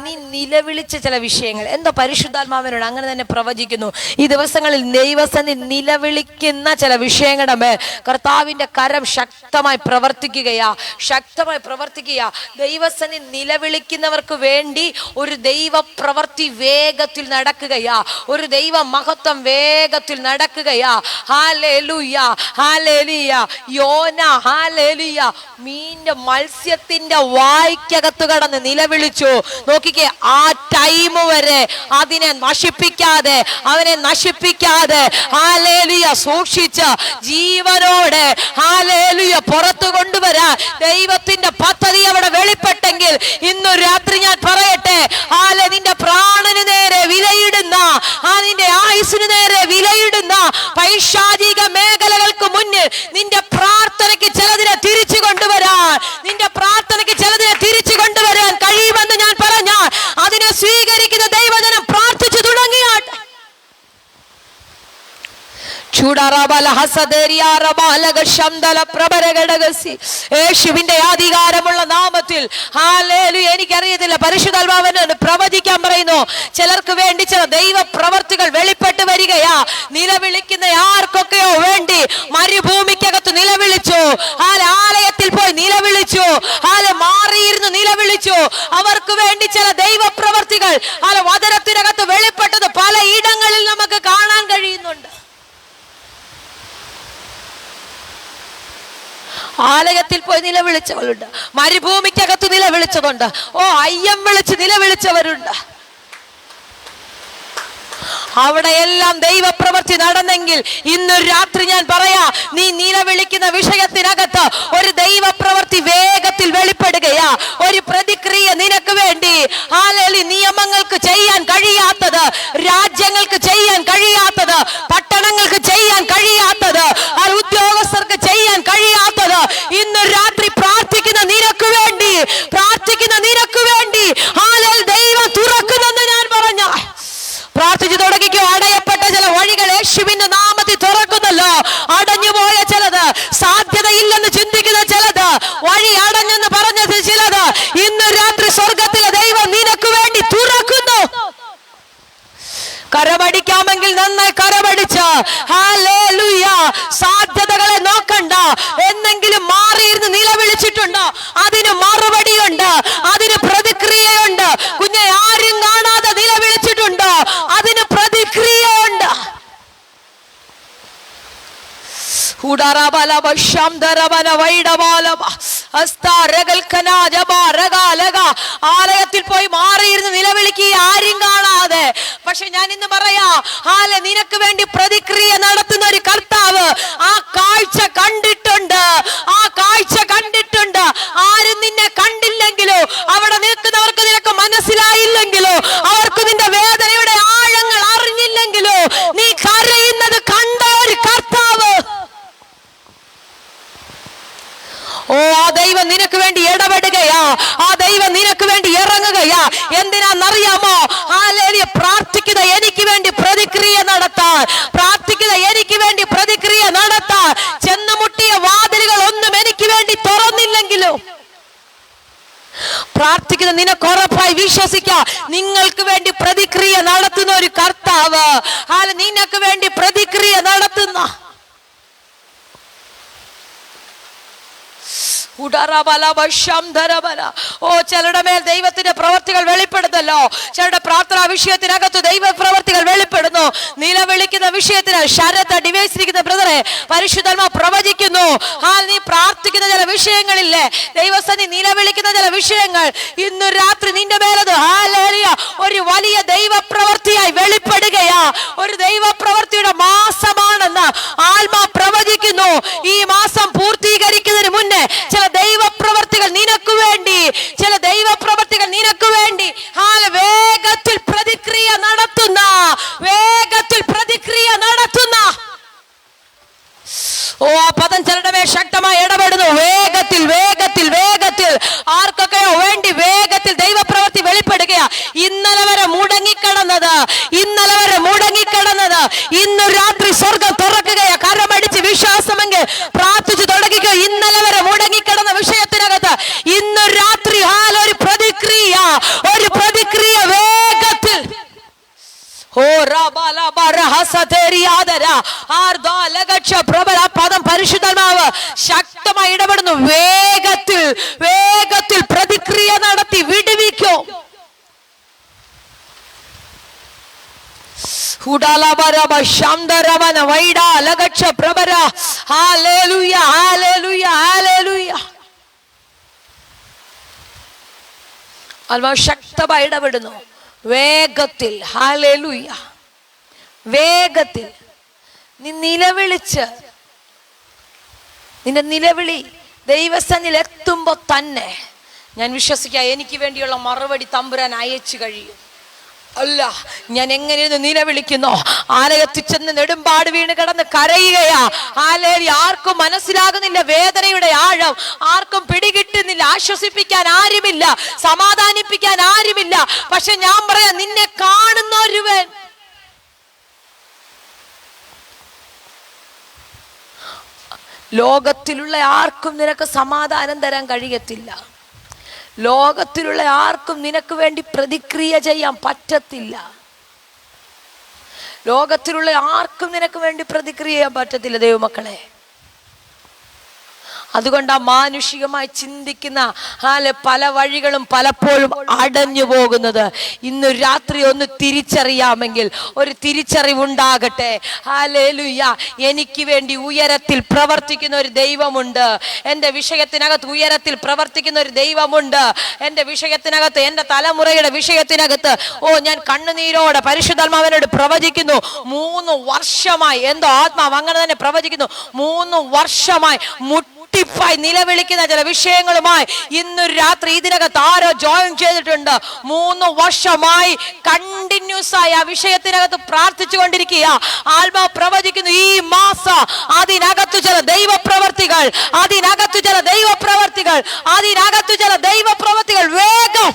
നീ നിലവിളിച്ച ചില വിഷയങ്ങൾ എന്തോ പരിശുദ്ധാത്മാവിനോട് അങ്ങനെ തന്നെ പ്രവചിക്കുന്നു. ഈ ദിവസങ്ങളിൽ ദൈവസന്നിധി നിലവിളിക്കുന്ന ചില വിഷയങ്ങളുടെ മേൽ കർത്താവിന്റെ കരം ശക്തമായി പ്രവർത്തിക്കുകയാ. ദൈവസന്നിധി നിലവിളിക്കുന്നവർക്ക് വേണ്ടി ഒരു ദൈവ പ്രവൃത്തി വേഗത്തിൽ നടക്കുകയാ, ഒരു ദൈവ മഹത്വം വേഗത്തിൽ നടക്കുകയാ. ഹല്ലേലൂയ, ഹല്ലേലൂയ. യോന ഹല്ലേലൂയ മത്സ്യത്തിന്റെ വായ്ക്കകത്ത് കടന്ന് നിലവിളിച്ചു. നോക്കിക്കേ, ആ ടൈം വരെ അവനെ നശിപ്പിക്കാതെ ഹല്ലേലൂയ സൂക്ഷിച്ച ജീവനോടെ ഹല്ലേലൂയ പുറത്തു കൊണ്ടുവരാൻ ദൈവത്തിന്റെ പദ്ധതി അവിടെ വെളിപ്പെട്ടെങ്കിൽ ഇന്നു രാത്രി ഞാൻ പറയട്ടെ, നിന്റെ പ്രാണന് നേരെ വിലയിടുന്ന, നിന്റെ ആയുസ്സിന് നേരെ വിലയിടുന്ന പൈശാചിക മേഖലകൾക്ക് മുന്നിൽ നിന്റെ പ്രാർത്ഥനയ്ക്ക് ചിലതിനെ തിരിച്ചു കൊണ്ടുവരാൻ കഴിയുമെന്ന് ഞാൻ പറഞ്ഞാൽ അതിനെ സ്വീകരിക്കുന്ന ദൈവജനം പ്രാർത്ഥിച്ചു തുടങ്ങിയാട്ടെ. യേശുവിന്റെ അധികാരമുള്ള നാമത്തിൽ ഹല്ലേലൂയ. എനിക്കറിയത്തില്ല, പരിശുദ്ധാത്മാവിനോട് പ്രവചിക്കാൻ പറയുന്നു. ചിലർക്ക് വേണ്ടി ചില ദൈവ പ്രവർത്തികൾ വെളിപ്പെട്ട് വരികയാ. നിലവിളിക്കുന്ന ആർക്കൊക്കെയോ വേണ്ടി മരുഭൂമിക്കകത്ത് നിലവിളിച്ചു, ആലയത്തിൽ പോയി നിലവിളിച്ചു, മാറിയിരുന്ന് നിലവിളിച്ചു. അവർക്ക് വേണ്ടി ചില ദൈവ പ്രവർത്തികൾ വചനത്തിനകത്ത് വെളിപ്പെട്ടത് പല ഇടങ്ങളിൽ നമുക്ക് കാണാൻ കഴിയുന്നുണ്ട്. ആലയത്തിൽ പോയി നിലവിളിച്ചവരുണ്ട്, മരുഭൂമിക്കകത്ത് നിലവിളിച്ചതുണ്ട്, അയ്യം വിളിച്ച് നിലവിളിച്ചവരുണ്ട്. അവിടെയെല്ലാം ദൈവപ്രവൃത്തി നടന്നെങ്കിൽ ഇന്ന് രാത്രി ഞാൻ പറയാ, നീ നിലവിളിക്കുന്ന വിഷയത്തിനകത്ത് ഒരു ദൈവപ്രവൃത്തി വേഗത്തിൽ വെളിപ്പെടുകയാ. ഒരു പ്രതിക്രിയ നിനക്ക് വേണ്ടി നിയമങ്ങൾക്ക് ചെയ്യാൻ കഴിയാത്തത്, രാജ്യങ്ങൾക്ക് ചെയ്യാൻ കഴിയാത്തത്, പട്ടണങ്ങൾക്ക് ചെയ്യാൻ കഴിയാത്തത്, ഉദ്യോഗസ്ഥർക്ക് ചെയ്യാൻ കഴിയാത്തത്, ഇന്ന് രാത്രി പ്രാർത്ഥിക്കുന്ന നിനക്ക് വേണ്ടി, പ്രാർത്ഥിക്കുന്ന നിനക്ക് വേണ്ടി ദൈവം തുറക്കുന്നെന്ന് ഞാൻ പറഞ്ഞ പ്രാർത്ഥിച്ചു തുടങ്ങിക്കോ. അടയപ്പെട്ട ചില വഴികൾ യേശുവിന്റെ നാമത്തിൽ തുറക്കുന്നല്ലോ. അടഞ്ഞുപോയ ചിലത്, സാധ്യതയില്ലെന്ന് ചിന്തിക്കുന്ന ചിലത്, വഴി അടഞ്ഞെന്ന് പറഞ്ഞത് ചിലത്, ഇന്ന് രാത്രി സ്വർഗത്തിലെ ദൈവം നിനക്ക് വേണ്ടി തുറക്കുന്നു. കരമടിക്കാമെങ്കിൽ നന്നായി കരമടിച്ച് ഹല്ലേലൂയ. സാധ്യതകളെ നോക്കണ്ട. എന്തെങ്കിലും മാറിയിരുന്ന് നിലവിളിച്ചിട്ടുണ്ടോ? അതിന് മറുപടിയുണ്ട്, അതിന് പ്രതിക്രിയയുണ്ട്. കുഞ്ഞെ ആരും കാണാതെ നിലവിളിച്ചിട്ടുണ്ടോ? അതിന് പ്രതിക്രിയയുണ്ട്. ആലയത്തിൽ പോയി മാറിയിരുന്ന് നിലവിളിക്കുക ആരും കാണാതെ. പക്ഷെ ഞാൻ ഇന്ന് പറയാ, നിനക്ക് വേണ്ടി പ്രതിക്രിയ നടത്തുന്ന ഒരു കർത്താവ് ആ കാഴ്ച കണ്ടിട്ടുണ്ട്, ആ കാഴ്ച കണ്ടിട്ടുണ്ട്. ആരും നിന്നെ കണ്ടില്ലെങ്കിലോ, അവിടെ നിൽക്കുന്നവർക്ക് നിനക്ക് മനസ്സിലായില്ലെങ്കിലോ, അവർക്ക് നിന്റെ വേദനയുടെ ആഴങ്ങൾ അറിഞ്ഞില്ലെങ്കിലോ, നീ കരയുന്നത് കണ്ട ഒരു കർത്താവ്. ഓ, ആ ദൈവം നിനക്ക് വേണ്ടി ഇടപെടുകയാ, ആ ദൈവം നിനക്ക് വേണ്ടി ഇറങ്ങുകയാ. എന്തിനാന്നറിയാമോ? ഹല്ലേലൂയ. പ്രാർത്ഥിക്കുന്ന എനിക്ക് വേണ്ടി പ്രതിക്രിയ നടത്താൻ, പ്രാർത്ഥിക്കുന്ന എനിക്ക് വേണ്ടി പ്രതിക്രിയ നടത്താൻ ചെന്നുമുട്ടിയ വാതിലുകൾ ഒന്നും എനിക്ക് വേണ്ടി തുറന്നില്ലെങ്കിലും, പ്രാർത്ഥിക്കുന്ന നിനക്ക് ഉറപ്പായി വിശ്വസിക്കാം, നിങ്ങൾക്ക് വേണ്ടി പ്രതിക്രിയ നടത്തുന്ന ഒരു കർത്താവ്, നിനക്ക് വേണ്ടി പ്രതിക്രിയ നടത്തുന്ന ഓ, ചിലരുടെ മേൽ ദൈവത്തിന്റെ പ്രവർത്തികൾ വെളിപ്പെടുന്നല്ലോ. ചിലരുടെ പ്രാർത്ഥനാ വിഷയത്തിനകത്ത് ദൈവ പ്രവർത്തികൾ വെളിപ്പെടുന്നു. നിലവിളിക്കുന്ന വിഷയത്തിന് ശരത്ത് ഡിവൈസിരിക്കുന്ന ബ്രദറെ, പരിശുദ്ധാത്മാ പ്രവചിക്കുന്നു. നീ പ്രാർത്ഥിക്കുന്ന ചില വിഷയങ്ങളില്ലേ, ദൈവസന്നിധി നിലവിളിക്കുന്ന ചില വിഷയങ്ങൾ, ഇന്ന് രാത്രി നിന്റെ മേലത് ഒരു വലിയ ദൈവപ്രവൃത്തിയായി വെളിപ്പെടുകയാ. ഒരു ദൈവപ്രവൃത്തിയുടെ മാസമാണെന്ന് ആത്മാ പ്രവചിക്കുന്നു. ഈ മാസം പൂർത്തീകരിക്കുന്നതിന് മുന്നേ ചില ദൈവപ്രവർത്തികൾ നിനക്ക് വേണ്ടി, ചില ദൈവപ്രവർത്തികൾ നിനക്ക് വേണ്ടി വേഗത്തിൽ പ്രതിക്രിയ നടത്തുന്ന, വേഗത്തിൽ പ്രതിക്രിയ നടത്തുന്ന. ഓ, ആ പദം ചിലരുടെ മേൽ ശക്തമായി ഇടപെടുന്നു. വേഗത്തിൽ, വേഗത്തിൽ, വേഗത്തിൽ. ആർക്കൊക്കെയോ വേണ്ടി വേഗത്തിൽ ദൈവപ്രവൃത്തി വെളിപ്പെടുകയാ. ഇന്നലെ വരെ മുടങ്ങിക്കിടന്നത്, ഇന്നലെ വരെ മുടങ്ങിക്കിടന്നത് ഇന്ന് രാത്രി സ്വർഗം തുറക്കുകയാ. കരമടിച്ച് വിശ്വാസമെങ്കിൽ പ്രാർത്ഥിച്ചു തുടങ്ങിക്കോ. ഇന്നലെ വരെ മുടങ്ങിക്കിടന്ന വിഷയത്തിനകത്ത് ഇന്ന് രാത്രി ഒരു പ്രതിക്രിയ, ഒരു പ്രതിക്രിയ വേഗത്തിൽ. പദം പരിശുദ്ധാത്മാവ് ശക്തമായി ഇടപെടുന്നു. വേഗത്തിൽ, വേഗത്തിൽ പ്രതിക്രിയ നടത്തി വിടുവിക്കും. ശക്തമായി ഇടപെടുന്നു. വേഗത്തിൽ, ഹല്ലേലൂയ. വേഗത്തിൽ നീ നിലവിളിച്ച്, നിന്റെ നിലവിളി ദൈവസന്നിധിയിൽ എത്തുമ്പോ തന്നെ ഞാൻ വിശ്വസിക്കാം, എനിക്ക് വേണ്ടിയുള്ള മറുപടി തമ്പുരാൻ അയച്ചു കഴിയും. അല്ല, ഞാൻ എങ്ങനെയെന്ന് നിലവിളിക്കുന്നു, ആലയത്തിൽ ചെന്ന് നെടുമ്പാട് വീണ് കിടന്ന് കരയുകയാ. ആർക്കും മനസ്സിലാകുന്നില്ല വേദനയുടെ ആഴം, ആർക്കും പിടികിട്ടുന്നില്ല, ആശ്വസിപ്പിക്കാൻ ആരുമില്ല, സമാധാനിപ്പിക്കാൻ ആരുമില്ല. പക്ഷെ ഞാൻ പറയാം, നിന്നെ കാണുന്ന ഒരുവൻ, ലോകത്തിലുള്ള ആർക്കും നിനക്ക് സമാധാനം തരാൻ കഴിയത്തില്ല. ലോകത്തിലുള്ള ആർക്കും നിനക്ക് വേണ്ടി പ്രതിക്രിയ ചെയ്യാൻ പറ്റത്തില്ല. ലോകത്തിലുള്ള ആർക്കും നിനക്ക് വേണ്ടി പ്രതിക്രിയ ചെയ്യാൻ പറ്റത്തില്ല ദൈവമക്കളെ. അതുകൊണ്ട് ആ മാനുഷികമായി ചിന്തിക്കുന്ന പല വഴികളും പലപ്പോഴും അടഞ്ഞു പോകുന്നത്. ഇന്ന് രാത്രി ഒന്ന് തിരിച്ചറിയാമെങ്കിൽ ഒരു തിരിച്ചറിവുണ്ടാകട്ടെ. ഹല്ലേലൂയ. എനിക്ക് വേണ്ടി ഉയരത്തിൽ പ്രവർത്തിക്കുന്ന ഒരു ദൈവമുണ്ട്. എൻ്റെ വിഷയത്തിനകത്ത് ഉയരത്തിൽ പ്രവർത്തിക്കുന്ന ഒരു ദൈവമുണ്ട്. എൻ്റെ വിഷയത്തിനകത്ത്, എൻ്റെ തലമുറയുടെ വിഷയത്തിനകത്ത് ഞാൻ കണ്ണുനീരോടെ പരിശുദ്ധാത്മാവിനോട് പ്രവചിക്കുന്നു. 3 വർഷമായി, എന്തോ ആത്മാവ് അങ്ങനെ തന്നെ പ്രവചിക്കുന്നു, 3 വർഷമായി മുട്ടിപ്പായി നിലവിളിക്കുന്ന ചില വിഷയങ്ങളുമായി ഇന്ന് രാത്രി ഇതിനകത്ത് ആരോ ജോയിൻ ചെയ്തിട്ടുണ്ട്. 3 വർഷമായി കണ്ടിന്യൂസ് ആയി ആ വിഷയത്തിനകത്ത് പ്രാർത്ഥിച്ചു കൊണ്ടിരിക്കുക. ആത്മാവ് പ്രവചിക്കുന്നു, ഈ മാസം അതിനകത്തു ചില ദൈവപ്രവർത്തികൾ, അതിനകത്തു ചില ദൈവപ്രവർത്തികൾ, അതിനകത്തു ചില ദൈവപ്രവർത്തികൾ വേഗം.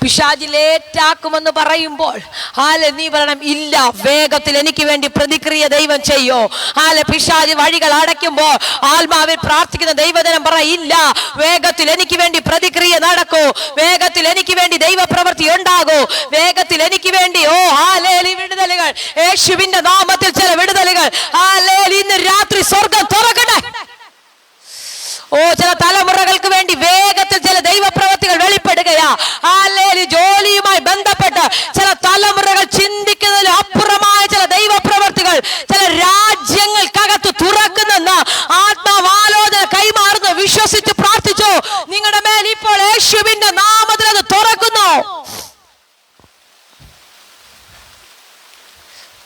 പിശാച് ലേറ്റാക്കുമെന്ന് പറയുമ്പോൾ നീ പറയണം, ഇല്ല, വേഗത്തിൽ എനിക്ക് വേണ്ടി പ്രതിക്രിയ ദൈവം ചെയ്യോ. പിശാച് വഴികൾ അടയ്ക്കുമ്പോൾ ആത്മാവിൽ പ്രാർത്ഥിക്കുന്ന ദൈവജനം പറ, ഇല്ല, വേഗത്തിൽ എനിക്ക് വേണ്ടി പ്രതിക്രിയ നടക്കൂ, വേഗത്തിൽ എനിക്ക് വേണ്ടി ദൈവപ്രവൃത്തി ഉണ്ടാകൂ, വേഗത്തിൽ എനിക്ക് വേണ്ടി വിടുതലുകൾ, യേശുവിന്റെ നാമത്തിൽ ചില വിടുതലുകൾ. ഇന്ന് രാത്രി സ്വർഗം തുറക്കട്ടെ. ചില തലമുറകൾക്ക് വേണ്ടി വേഗത്തിൽ ചില ദൈവപ്രവൃത്തികൾ വെളിപ്പെടുകയാ. ജോലിയുമായി ബന്ധപ്പെട്ട് ചില തലമുറകൾ ചിന്തിക്കുന്നതിന് അപ്പുറമായ ചില ദൈവപ്രവൃത്തികൾ ചില രാജ്യങ്ങൾക്കകത്ത് തുറക്കുന്നെന്ന് ആത്മാവാലോചന കൈമാറുന്നു. വിശ്വസിച്ച് പ്രാർത്ഥിച്ചോ, നിങ്ങളുടെ മേൽ ഇപ്പോൾ യേശുവിന്റെ നാമത്തിൽ അത് തുറക്കുന്നു.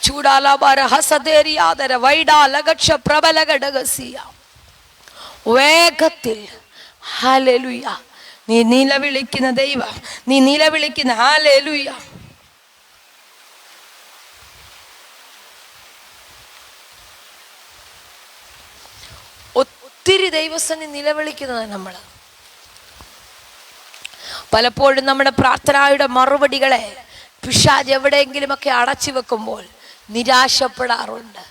ചൂടാലാബാര ഹസദേരിയാദര വൈഡാലഗക്ഷ പ്രബലഗഡഗസിയ. വേഗത്തിൽ ഹല്ലേലൂയ. നീ നിലവിളിക്കുന്ന ദൈവം, നീ നിലവിളിക്കുന്ന ഹല്ലേലൂയ. ഒത്തിരി ദൈവസന്നി നിലവിളിക്കുന്നത് നമ്മൾ പലപ്പോഴും നമ്മുടെ പ്രാർത്ഥനയുടെ മറുപടികളെ പിശാച് എവിടെയെങ്കിലുമൊക്കെ അടച്ചു വെക്കുമ്പോൾ നിരാശപ്പെടാറുണ്ട്,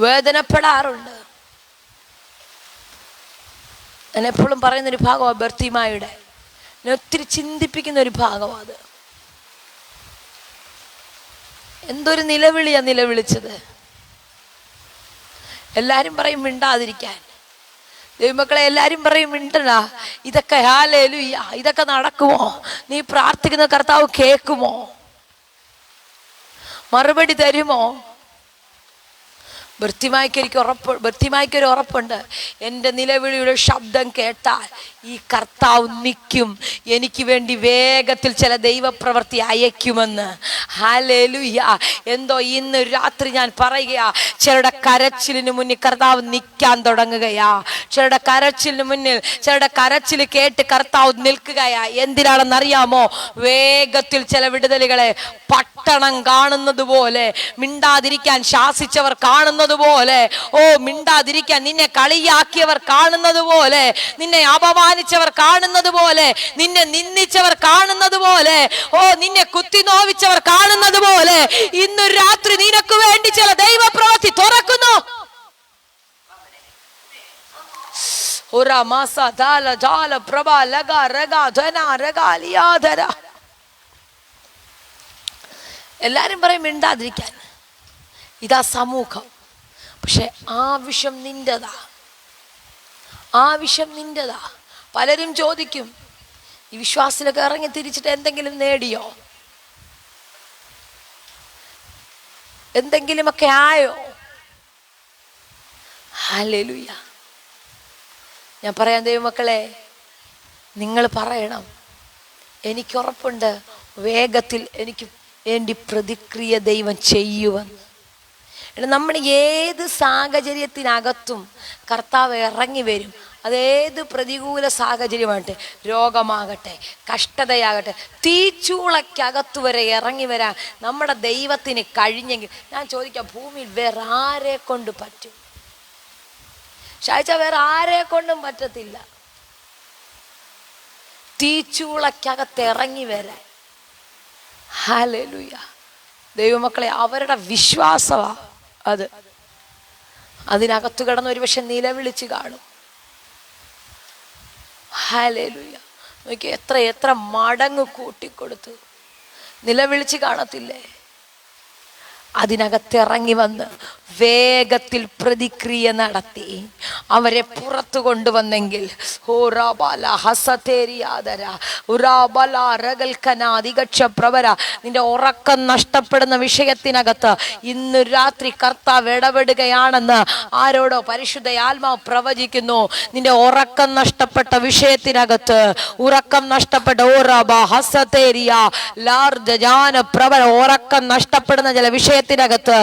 വേദനപ്പെടാറുണ്ട്. ഞാൻ എപ്പോഴും പറയുന്നൊരു ഭാഗമാണ് ബർത്തിമായുടെ, എന്നെ ഒത്തിരി ചിന്തിപ്പിക്കുന്ന ഒരു ഭാഗമാണ് അത്. എന്തൊരു നിലവിളിയാ നിലവിളിച്ചത്. എല്ലാരും പറയും മിണ്ടാതിരിക്കാൻ, ദൈവമക്കളെ എല്ലാരും പറയും മിണ്ടണ്ട. ഇതൊക്കെ ഹല്ലേലൂയ, ഇതൊക്കെ നടക്കുമോ? നീ പ്രാർത്ഥിക്കുന്ന കർത്താവ് കേൾക്കുമോ? മറുപടി തരുമോ? ബർത്തിമായ്ക്കൊരു ഉറപ്പുണ്ട്, എൻ്റെ നിലവിളിയുടെ ശബ്ദം കേട്ടാൽ ഈ കർത്താവ് നിൽക്കും, എനിക്ക് വേണ്ടി വേഗത്തിൽ ചില ദൈവപ്രവൃത്തി അയക്കുമെന്ന്. ഹല്ലേലൂയ. എന്തോ ഇന്ന് രാത്രി ഞാൻ പറയുകയാ, ചിലരുടെ കരച്ചിലിന് മുന്നിൽ കർത്താവ് നിൽക്കാൻ തുടങ്ങുകയാ. ചിലരുടെ കരച്ചിലിന് മുന്നിൽ, ചിലരുടെ കരച്ചിൽ കേട്ട് കർത്താവ് നിൽക്കുകയാ. എന്തിനാണെന്നറിയാമോ? വേഗത്തിൽ ചില വിടുതലുകളെ പട്ടണം കാണുന്നത് പോലെ, മിണ്ടാതിരിക്കാൻ ശാസിച്ചവർ കാണുന്നത് പോലെ, മിണ്ടാതിരിക്കാൻ നിന്നെ കളിയാക്കിയവർ കാണുന്നത് പോലെ, നിന്നെ അപമാനിച്ചവർ കാണുന്നത് പോലെ, നിന്നെ നിന്ദിച്ചവർ കാണുന്നത് പോലെ, നിന്നെ കുത്തി നോവിച്ചവർ കാണുന്നത് പോലെ ഇന്ന് രാത്രി നിനക്ക് വേണ്ടി ചില ദൈവപ്രവൃത്തി തുറക്കുന്നു. എല്ലാരും പറയും മിണ്ടാതിരിക്കാൻ, ഇതാ സമൂഹം. പക്ഷെ ആവശ്യം നിന്റെതാ, ആവശ്യം നിന്റെതാ. പലരും ചോദിക്കും, ഈ വിശ്വാസത്തിലൊക്കെ ഇറങ്ങി തിരിച്ചിട്ട് എന്തെങ്കിലും നേടിയോ, എന്തെങ്കിലുമൊക്കെ ആയോ? ഹല്ലേലൂയ. ഞാൻ പറയാം ദൈവമക്കളെ, നിങ്ങൾ പറയണം, എനിക്കുറപ്പുണ്ട് വേഗത്തിൽ എനിക്ക് വേണ്ടി പ്രതിക്രിയ ദൈവം ചെയ്യുമെന്ന്. നമ്മൾ ഏത് സാഹചര്യത്തിനകത്തും കർത്താവ് ഇറങ്ങി വരും. അതേത് പ്രതികൂല സാഹചര്യമാകട്ടെ, രോഗമാകട്ടെ, കഷ്ടതയാകട്ടെ, തീച്ചൂളയ്ക്കകത്തു വരെ ഇറങ്ങി വരാൻ നമ്മുടെ ദൈവത്തിന് കഴിഞ്ഞെങ്കിൽ ഞാൻ ചോദിക്കാം, ഭൂമിയിൽ വേറെ ആരെ കൊണ്ട് പറ്റും? ഷായിച്ച വേറെ ആരെ കൊണ്ടും പറ്റത്തില്ല. തീച്ചൂളയ്ക്കകത്ത് ഇറങ്ങി വരാൻ. ഹല്ലേലൂയ. ദൈവമക്കളെ, അവരുടെ വിശ്വാസമാ അത്. അതിനകത്ത് കിടന്ന് ഒരു പക്ഷെ നിലവിളിച്ച് കാണും. ഹല്ലേലൂയ. നോക്കി, എത്ര എത്ര മടങ്ങ് കൂട്ടിക്കൊടുത്തു നിലവിളിച്ച് കാണത്തില്ലേ? അതിനകത്തിറങ്ങി വന്ന് വേഗത്തിൽ പ്രതിക്രിയ നടത്തി അവരെ പുറത്തു കൊണ്ടുവന്നെങ്കിൽ നിന്റെ ഉറക്കം നഷ്ടപ്പെടുന്ന വിഷയത്തിനകത്ത് ഇന്ന് രാത്രി കർത്താവ് ഇടപെടുകയാണെന്ന് ആരോടോ പരിശുദ്ധ ആത്മാവ് പ്രവചിക്കുന്നു. നിന്റെ ഉറക്കം നഷ്ടപ്പെട്ട വിഷയത്തിനകത്ത്, ഉറക്കം നഷ്ടപ്പെട്ട ഉറക്കം നഷ്ടപ്പെടുന്ന ചില വിഷയത്തിനകത്ത്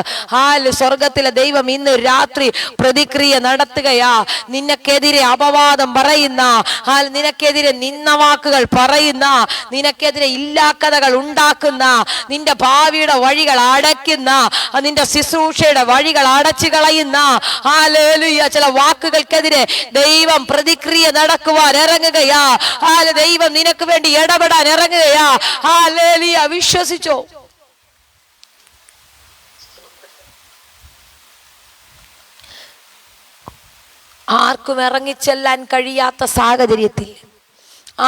സ്വർഗത്തിലെ ദൈവം ഇന്ന് രാത്രി പ്രതിക്രിയ നടത്തുകയാ. നിനക്കെതിരെ അപവാദം പറയുന്ന, നിനക്കെതിരെ നിന്ദവാക്കുകൾ പറയുന്ന, നിനക്കെതിരെ ഇല്ലാക്കഥകൾ ഉണ്ടാക്കുന്ന, നിന്റെ ഭാവിയുടെ വഴികൾ അടയ്ക്കുന്ന, നിന്റെ ശുശ്രൂഷയുടെ വഴികൾ അടച്ചു കളയുന്ന ചില വാക്കുകൾക്കെതിരെ ദൈവം പ്രതിക്രിയ നടക്കുവാൻ ഇറങ്ങുകയാ. ദൈവം നിനക്ക് വേണ്ടി ഇടപെടാൻ ഇറങ്ങുകയാ. വിശ്വസിച്ചോ? ആർക്കും ഇറങ്ങിച്ചെല്ലാൻ കഴിയാത്ത സാഹചര്യത്തിൽ,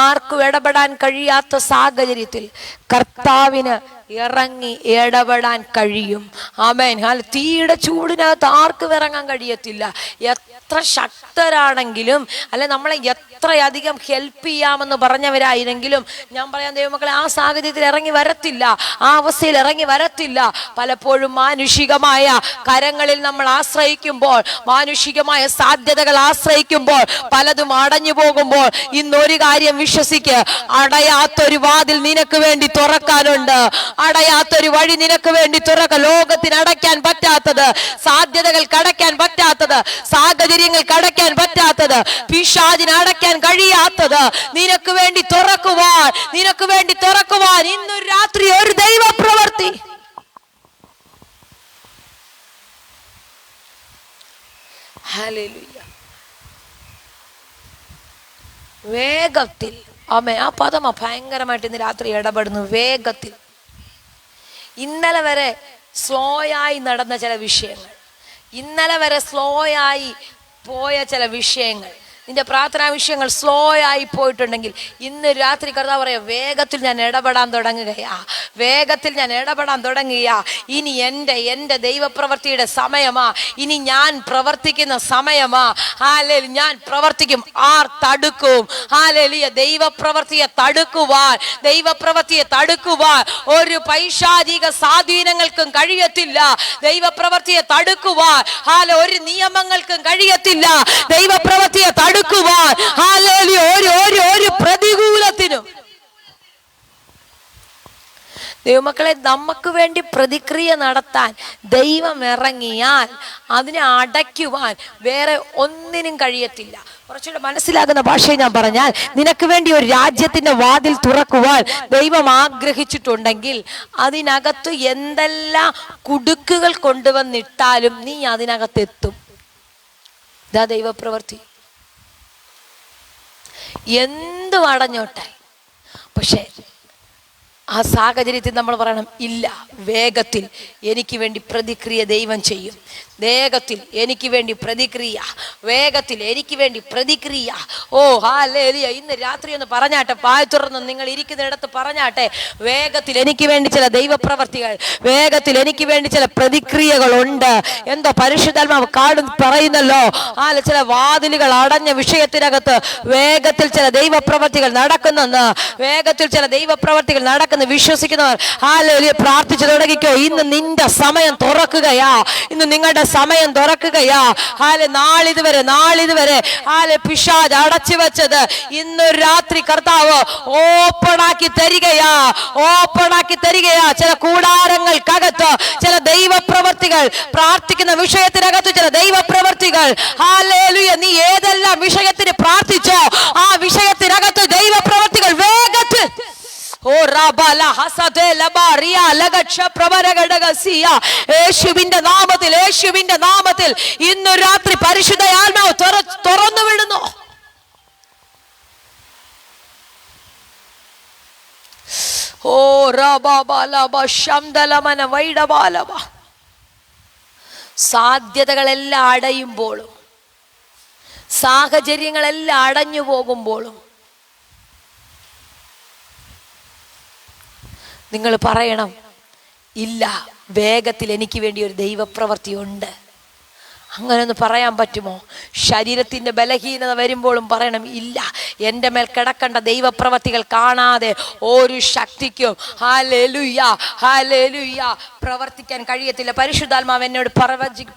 ആർക്കും ഇടപെടാൻ കഴിയാത്ത സാഹചര്യത്തിൽ കർത്താവിന് ഇറങ്ങി ഇടപെടാൻ കഴിയും. ആമേൻ. തീയുടെ ചൂടിനകത്ത് ആർക്കും ഇറങ്ങാൻ കഴിയത്തില്ല. എത്ര ശക്തരാണെങ്കിലും അല്ലെ നമ്മളെ എത്രയധികം ഹെൽപ്പ് ചെയ്യാമെന്ന് പറഞ്ഞവരായിരുന്നെങ്കിലും ഞാൻ പറയാൻ ദൈവമക്കളെ, ആ സാഹചര്യത്തിൽ ഇറങ്ങി വരത്തില്ല, ആ അവസ്ഥയിൽ ഇറങ്ങി വരത്തില്ല. പലപ്പോഴും മാനുഷികമായ കരങ്ങളിൽ നമ്മൾ ആശ്രയിക്കുമ്പോൾ, മാനുഷികമായ സാധ്യതകൾ ആശ്രയിക്കുമ്പോൾ പലതും അടഞ്ഞു പോകുമ്പോൾ ഇന്നൊരു കാര്യം വിശ്വസിക്ക്, അടയാത്തൊരു വാതിൽ നിനക്ക് വേണ്ടി തുറക്കാനുണ്ട്. അടയാത്തൊരു വഴി നിനക്ക് വേണ്ടി തുറക്ക. ലോകത്തിന് അടയ്ക്കാൻ പറ്റാത്തത്, സാധ്യതകൾ കടയ്ക്കാൻ പറ്റാത്തത്, സാഹചര്യങ്ങൾ കടയ്ക്കാൻ പറ്റാത്തത്, പിശാചിന് അടയ്ക്കാൻ കഴിയാത്തത് നിനക്ക് വേണ്ടി തുറക്കുവാൻ, നിനക്ക് വേണ്ടി തുറക്കുവാൻ ഇന്നൊരു രാത്രി ഒരു ദൈവപ്രവൃത്തി. ഹല്ലേലൂയ. വേഗത്തിൽ. ആമേൻ. ആ പദമാ ഭയങ്കരമായിട്ട് ഇന്ന് രാത്രി ഇടപെടുന്നു. വേഗത്തിൽ. ഇന്നലെ വരെ സ്ലോയായി നടന്ന ചില വിഷയങ്ങൾ, ഇന്നലെ വരെ സ്ലോയായി പോയ ചില വിഷയങ്ങൾ, നിന്റെ പ്രാർത്ഥനാ വിഷയങ്ങൾ സ്ലോ ആയി പോയിട്ടുണ്ടെങ്കിൽ ഇന്ന് രാത്രി കർത്താവ് പറയാ, വേഗത്തിൽ ഞാൻ ഇടപെടാൻ തുടങ്ങുകയാ, വേഗത്തിൽ ഞാൻ ഇടപെടാൻ തുടങ്ങുകയാ. ഇനി എൻ്റെ ദൈവപ്രവൃത്തിയുടെ സമയമാ, ഇനി ഞാൻ പ്രവർത്തിക്കുന്ന സമയമാ. ഹല്ലേലൂയ. ഞാൻ പ്രവർത്തിക്കും. ആർ തടുക്കും? ഹല്ലേലൂയ. ദൈവപ്രവൃത്തിയെ തടുക്കുവാൻ, ദൈവപ്രവൃത്തിയെ തടുക്കുവാൻ ഒരു പൈശാചിക സ്വാധീനങ്ങൾക്കും കഴിയത്തില്ല. ദൈവപ്രവൃത്തിയെ തടുക്കുവാൻ ഒരു നിയമങ്ങൾക്കും കഴിയത്തില്ല. ദൈവപ്രവൃത്തിയെ തടുക്കുവാൻ ഒരു പ്രതികൂലത്തിനും. ദൈവമക്കളെ, നമുക്ക് വേണ്ടി പ്രതിക്രിയ നടത്താൻ ദൈവം ഇറങ്ങിയാൽ അതിനെ അടയ്ക്കുവാൻ വേറെ ഒന്നിനും കഴിയത്തില്ല. കുറച്ചുകൂടെ മനസ്സിലാകുന്ന ഭാഷയിൽ ഞാൻ പറഞ്ഞാൽ, നിനക്ക് വേണ്ടി ഒരു രാജ്യത്തിന്റെ വാതിൽ തുറക്കുവാൻ ദൈവം ആഗ്രഹിച്ചിട്ടുണ്ടെങ്കിൽ അതിനകത്ത് എന്തെല്ലാം കുടുക്കുകൾ കൊണ്ടുവന്നിട്ടാലും നീ അതിനകത്തെത്തും. ഇതാ ദൈവപ്രവൃത്തി. എന്തും അടഞ്ഞോട്ടെ, പക്ഷെ ആ സാഹചര്യത്തിൽ നമ്മൾ പറയണം, ഇല്ല, വേഗത്തിൽ എനിക്ക് വേണ്ടി പ്രതിക്രിയ ദൈവം ചെയ്യും. വേഗത്തിൽ എനിക്ക് വേണ്ടി പ്രതിക്രിയ, വേഗത്തിൽ എനിക്ക് വേണ്ടി പ്രതിക്രിയ. ഓ ഹല്ലേലൂയ. ഇന്ന് രാത്രി ഒന്ന് പറഞ്ഞാട്ടെ, പായ തുറന്ന് നിങ്ങൾ ഇരിക്കുന്നിടത്ത് പറഞ്ഞാട്ടെ, വേഗത്തിൽ എനിക്ക് വേണ്ടി ചില ദൈവപ്രവർത്തികൾ, വേഗത്തിൽ എനിക്ക് വേണ്ടി ചില പ്രതിക്രിയകളുണ്ട്. എന്തോ പരിശുദ്ധാത്മാവ് പറയുന്നല്ലോ, ചില വാതിലുകൾ അടഞ്ഞ വിഷയത്തിനകത്ത് വേഗത്തിൽ ചില ദൈവപ്രവർത്തികൾ നടക്കുന്നെന്ന്, വേഗത്തിൽ ചില ദൈവപ്രവർത്തികൾ നടക്കുന്ന വിശ്വസിക്കുന്നവർ ഹല്ലേലൂയ പ്രാർത്ഥിച്ചു തുടങ്ങിക്കോ. ഇന്ന് നിന്റെ സമയം തുറക്കുകയാ, ഇന്ന് നിങ്ങളുടെ സമയം തുറക്കുകയാ. നാളിതുവരെ പിശാച് അടച്ചു വെച്ചത് ഇന്നൊരു രാത്രി കർത്താവ് ഓപ്പണാക്കി തരികയാ, ഓപ്പണാക്കി തരികയാ. ചില കൂടാരങ്ങൾക്കകത്ത് ചില ദൈവപ്രവർത്തികൾ, പ്രാർത്ഥിക്കുന്ന വിഷയത്തിനകത്ത് ചില ദൈവപ്രവർത്തികൾ. ഹല്ലേലൂയ. നീ ഏതെല്ലാം വിഷയത്തിന് പ്രാർത്ഥിച്ചോ ആ വിഷയത്തിനകത്ത് ദൈവപ്രവർത്തികൾ വേഗത്തിൽ. യേശുവിന്റെ നാമത്തിൽ, യേശുവിന്റെ നാമത്തിൽ ഇന്നു രാത്രി പരിശുദ്ധ ആത്മാവ് തുറന്നു വിടുന്നു. സാധ്യതകളെല്ലാം അടയുമ്പോഴും, സാഹചര്യങ്ങളെല്ലാം അടഞ്ഞു പോകുമ്പോഴും നിങ്ങൾ പറയണം, ഇല്ല, വേഗത്തിൽ എനിക്ക് വേണ്ടി ഒരു ദൈവപ്രവൃത്തി ഉണ്ട്. അങ്ങനെ ഒന്ന് പറയാൻ പറ്റുമോ? ശരീരത്തിൻ്റെ ബലഹീനത വരുമ്പോഴും പറയണം, ഇല്ല, എൻ്റെ മേൽ കിടക്കേണ്ട ദൈവപ്രവൃത്തികൾ കാണാതെ ഒരു ശക്തിക്കും ഹല്ലേലൂയ ഹല്ലേലൂയ പ്രവർത്തിക്കാൻ കഴിയത്തില്ല. പരിശുദ്ധാത്മാവ് എന്നോട്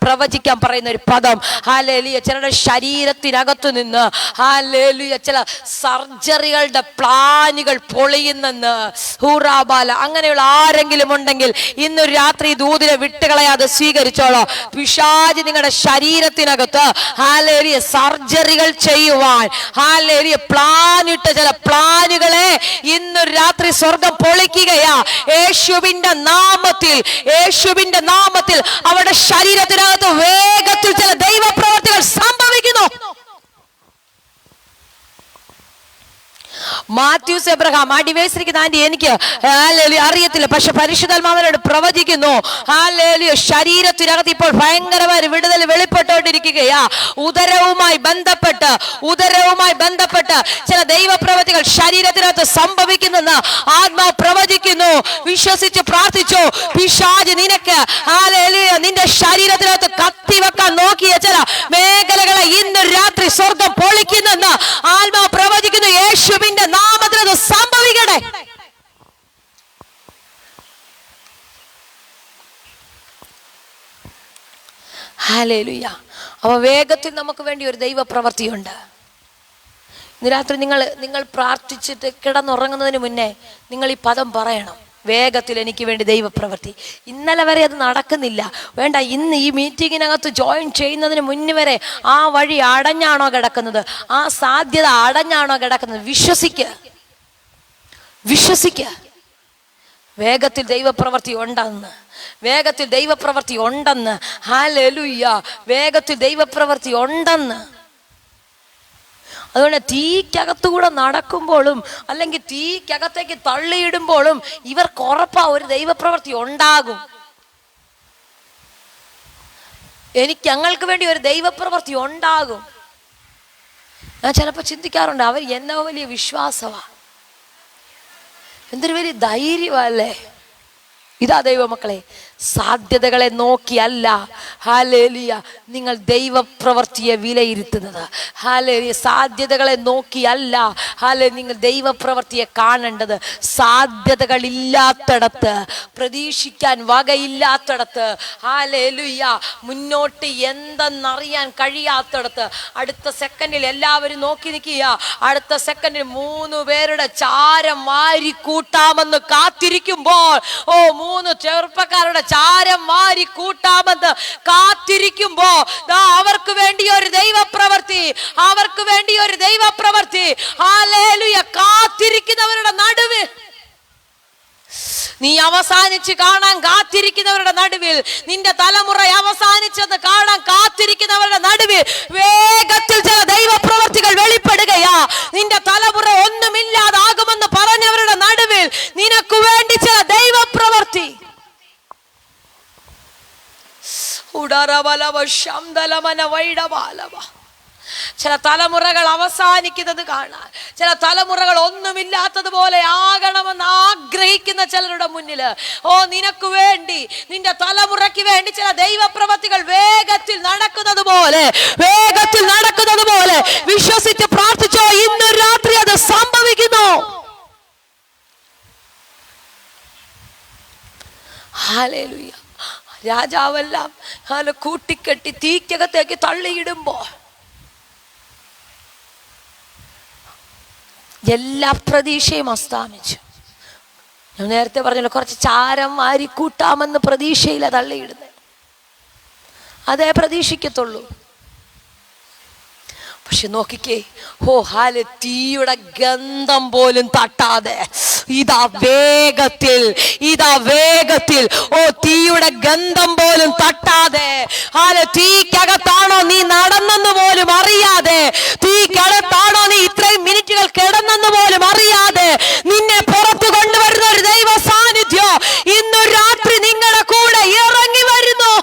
പ്രവചിക്കാൻ പറയുന്ന ഒരു പദം, ഹല്ലേലൂയ, ചിലരുടെ ശരീരത്തിനകത്തു നിന്ന് ഹല്ലേലൂയ ചില സർജറികളുടെ പ്ലാനുകൾ പൊളിയുന്നെന്ന്. ഹൂറാബാല, അങ്ങനെയുള്ള ആരെങ്കിലും ഉണ്ടെങ്കിൽ ഇന്നൊരു രാത്രി ദൂതിനെ വിട്ടുകളയാതെ സ്വീകരിച്ചോളോ. പിശാച് നിങ്ങളുടെ ശരീരത്തിനകത്ത് ഹല്ലേലൂയ സർജറികൾ ചെയ്യുവാൻ ഹല്ലേലൂയ പ്ലാനിട്ട ചില പ്ലാനുകളെ ഇന്നൊരു രാത്രി സ്വർഗം പൊളിക്കുകയാ. യേശുവിന്റെ നാമത്തിൽ അവരുടെ ശരീരത്തിനകത്ത് വേഗത്തിൽ ചില ദൈവപ്രവൃത്തികൾ സംഭവിക്കുന്നു. മാത്യൂസ് എബ്രഹാം ആനിവേഴ്സറിക്ക് താണ്ടി എനിക്ക് അറിയത്തില്ല, പക്ഷെ പരിശുദ്ധാത്മാവിനോട് പ്രവചിക്കുന്നു, ഹല്ലേലൂയ, ശരീരത്തിനകത്ത് ഇപ്പോൾ ഭയങ്കരമായ വിടുതൽ വെളിപ്പെട്ടുകൊണ്ടിരിക്കുകയാ. ഉദരവുമായി ബന്ധപ്പെട്ട് ചില ദൈവപ്രവൃത്തികൾ ശരീരത്തിനകത്ത് സംഭവിക്കുന്നെന്ന് ആത്മാവ് പ്രവചിക്കുന്നു. വിശ്വസിച്ച് പ്രാർത്ഥിച്ചു. പിശാച് നിനക്ക് ഹല്ലേലൂയ നിന്റെ ശരീരത്തിനകത്ത് കത്തിവെക്കാൻ നോക്കിയ ചില മേഖലകളെ ഇന്ന് രാത്രി സ്വർഗം പൊളിക്കുന്നെന്ന് ആത്മാവ് പ്രവചിക്കുന്നു. യേശുവിന്റെ നാമത്തിൽ അത് സംഭവിക്കട്ടെ. ഹല്ലേലൂയ. അവ വേഗത്തിൽ നമുക്ക് വേണ്ടി ഒരു ദൈവപ്രവൃത്തിയുണ്ട്. ഇന്ന് രാത്രി നിങ്ങൾ പ്രാർത്ഥിച്ചിട്ട് കിടന്നുറങ്ങുന്നതിന് മുന്നേ നിങ്ങൾ ഈ പദം പറയണം, വേഗത്തിൽ എനിക്ക് വേണ്ടി ദൈവപ്രവൃത്തി. ഇന്നലെ വരെ അത് നടക്കുന്നില്ല, വേണ്ട, ഇന്ന് ഈ മീറ്റിങ്ങിനകത്ത് ജോയിൻ ചെയ്യുന്നതിന് മുന്നേ വരെ ആ വഴി അടഞ്ഞാണോ കിടക്കുന്നത്, ആ സാധ്യത അടഞ്ഞാണോ കിടക്കുന്നത്? വിശ്വസിക്കുക. വേഗത്തിൽ ദൈവപ്രവൃത്തി ഉണ്ടെന്ന്. ഹല്ലേലൂയ, വേഗത്തിൽ ദൈവപ്രവൃത്തി ഉണ്ടെന്ന്. അതുകൊണ്ട് തീക്കകത്തുകൂടെ നടക്കുമ്പോഴും അല്ലെങ്കിൽ തീക്കകത്തേക്ക് തള്ളിയിടുമ്പോഴും ഇവർക്ക് ഉറപ്പാ ഒരു ദൈവപ്രവൃത്തി ഉണ്ടാകും. ഞങ്ങൾക്ക് വേണ്ടി ഒരു ദൈവപ്രവൃത്തി ഉണ്ടാകും. ഞാൻ ചിലപ്പോൾ ചിന്തിക്കാറുണ്ട്, അവർ എന്നോ വലിയ വിശ്വാസമാ, എന്തൊരു വലിയ ധൈര്യമല്ലേ. ഇതാ ദൈവമക്കളെ, സാധ്യതകളെ നോക്കിയല്ല ഹല്ലേലൂയ നിങ്ങൾ ദൈവപ്രവൃത്തിയെ വിലയിരുത്തുന്നത്. ഹല്ലേലൂയ, സാധ്യതകളെ നോക്കിയല്ല ഹല്ലേലൂയ നിങ്ങൾ ദൈവപ്രവൃത്തിയെ കാണേണ്ടത്. സാധ്യതകളില്ലാത്തിടത്ത്, പ്രതീക്ഷിക്കാൻ വകയില്ലാത്തിടത്ത്, ഹല്ലേലൂയ മുന്നോട്ട് എന്തെന്നറിയാൻ കഴിയാത്തിടത്ത്, അടുത്ത സെക്കൻഡിൽ എല്ലാവരും നോക്കി നിൽക്കുക, അടുത്ത സെക്കൻഡിൽ 3 പേരുടെ ചാരം വാരി കൂട്ടാമെന്ന് കാത്തിരിക്കുമ്പോൾ, 3 ചെറുപ്പക്കാരുടെ ചാരം വാരി കൂട്ടാമെന്ന് കാത്തിരിക്കുമ്പോ അവർക്ക് വേണ്ടി ഒരു ദൈവപ്രവൃത്തി, ഹല്ലേലൂയ, കാത്തിരിക്കുന്നവരുടെ നടുവിൽ, നീ അവസാനിച്ച് കാണാൻ കാത്തിരിക്കുന്നവരുടെ നടുവിൽ, നിന്റെ തലമുറ അവസാനിച്ചെന്ന് കാണാൻ കാത്തിരിക്കുന്നവരുടെ നടുവിൽ വേഗത്തിൽ ചില ദൈവപ്രവൃത്തികൾ വെളിപ്പെടുകയാ. നിന്റെ തലമുറ ഒന്നുമില്ലാതാകുമെന്ന് പറഞ്ഞവരുടെ നടുവിൽ നിനക്ക് വേണ്ടി ചില ദൈവപ്രവൃത്തി. ചില തലമുറകൾ അവസാനിക്കുന്നത് കാണാൻ, ചില തലമുറകൾ ഒന്നുമില്ലാത്തതുപോലെ ആകണമെന്ന് ആഗ്രഹിക്കുന്ന ചിലരുടെ മുന്നിൽ, നിനക്ക് വേണ്ടി, നിന്റെ തലമുറയ്ക്ക് വേണ്ടി ചില ദൈവപ്രവൃത്തികൾ വേഗത്തിൽ നടക്കുന്നത് പോലെ വിശ്വസിച്ച് പ്രാർത്ഥിച്ചോ. ഇന്ന് രാത്രി അത് സംഭവിക്കുന്നു. ഹല്ലേലൂയ. രാജാവെല്ലാം കൂട്ടിക്കെട്ടി തീക്കകത്തേക്ക് തള്ളിയിടുമ്പോ എല്ലാ പ്രതീക്ഷയും അസ്തമിച്ചു. ഞാൻ നേരത്തെ പറഞ്ഞല്ലോ, കുറച്ച് ചാരം വാരി കൂട്ടാമെന്ന് പ്രതീക്ഷയില തള്ളിയിടുന്നത്, അതേ പ്രതീക്ഷിക്കത്തുള്ളൂ. പക്ഷെ നോക്കിക്കേ, തീയുടെ ഗന്ധം പോലും തട്ടാതെ ഇതാ വേഗത്തിൽ തീയുടെ ഗന്ധം പോലും തട്ടാതെ, തീക്കകത്താണോ നീ നടന്നെന്ന് പോലും അറിയാതെ, തീക്കകത്താണോ നീ ഇത്രയും മിനിറ്റുകൾ കിടന്നെന്ന് പോലും അറിയാതെ നിന്നെ പുറത്തു കൊണ്ടുവരുന്ന ഒരു ദൈവ സാന്നിധ്യം ഇന്നു രാത്രി നിങ്ങളുടെ കൂടെ ഇറങ്ങി വരുന്നു.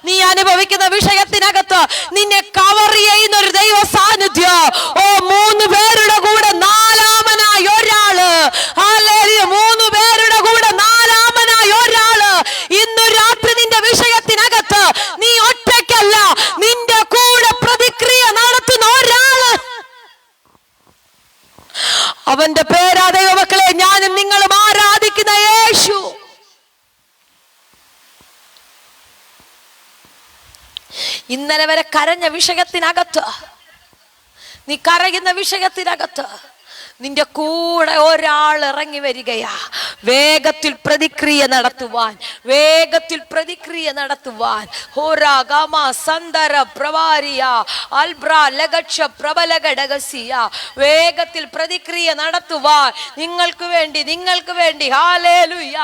നീ അനുഭവിക്കുന്ന വിഷയത്തിനകത്ത് നിന്നെ കവർ ചെയ്യുന്ന ഒരു ദൈവ സാന്നിധ്യം, 3 പേരുടെ കൂടെ 4-മനായി ഒരാള് അവന്റെ പേരാ ദൈവമക്കളെ ഞാനും നിങ്ങളും ആരാധിക്കുന്ന യേശു. ഇന്നലെ വരെ കരഞ്ഞ വിഷയത്തിനകത്ത്, നീ കരയുന്ന വിഷയത്തിനകത്ത് നിന്റെ കൂടെ ഒരാൾ ഇറങ്ങി വരികയാ, വേഗത്തിൽ പ്രതിക്രിയ നടത്തുവാൻ, വേഗത്തിൽ പ്രതിക്രിയ നടത്തുവാൻ. വേഗത്തിൽ പ്രതിക്രിയ നടത്തുവാൻ നിങ്ങൾക്ക് വേണ്ടി ഹല്ലേലൂയ.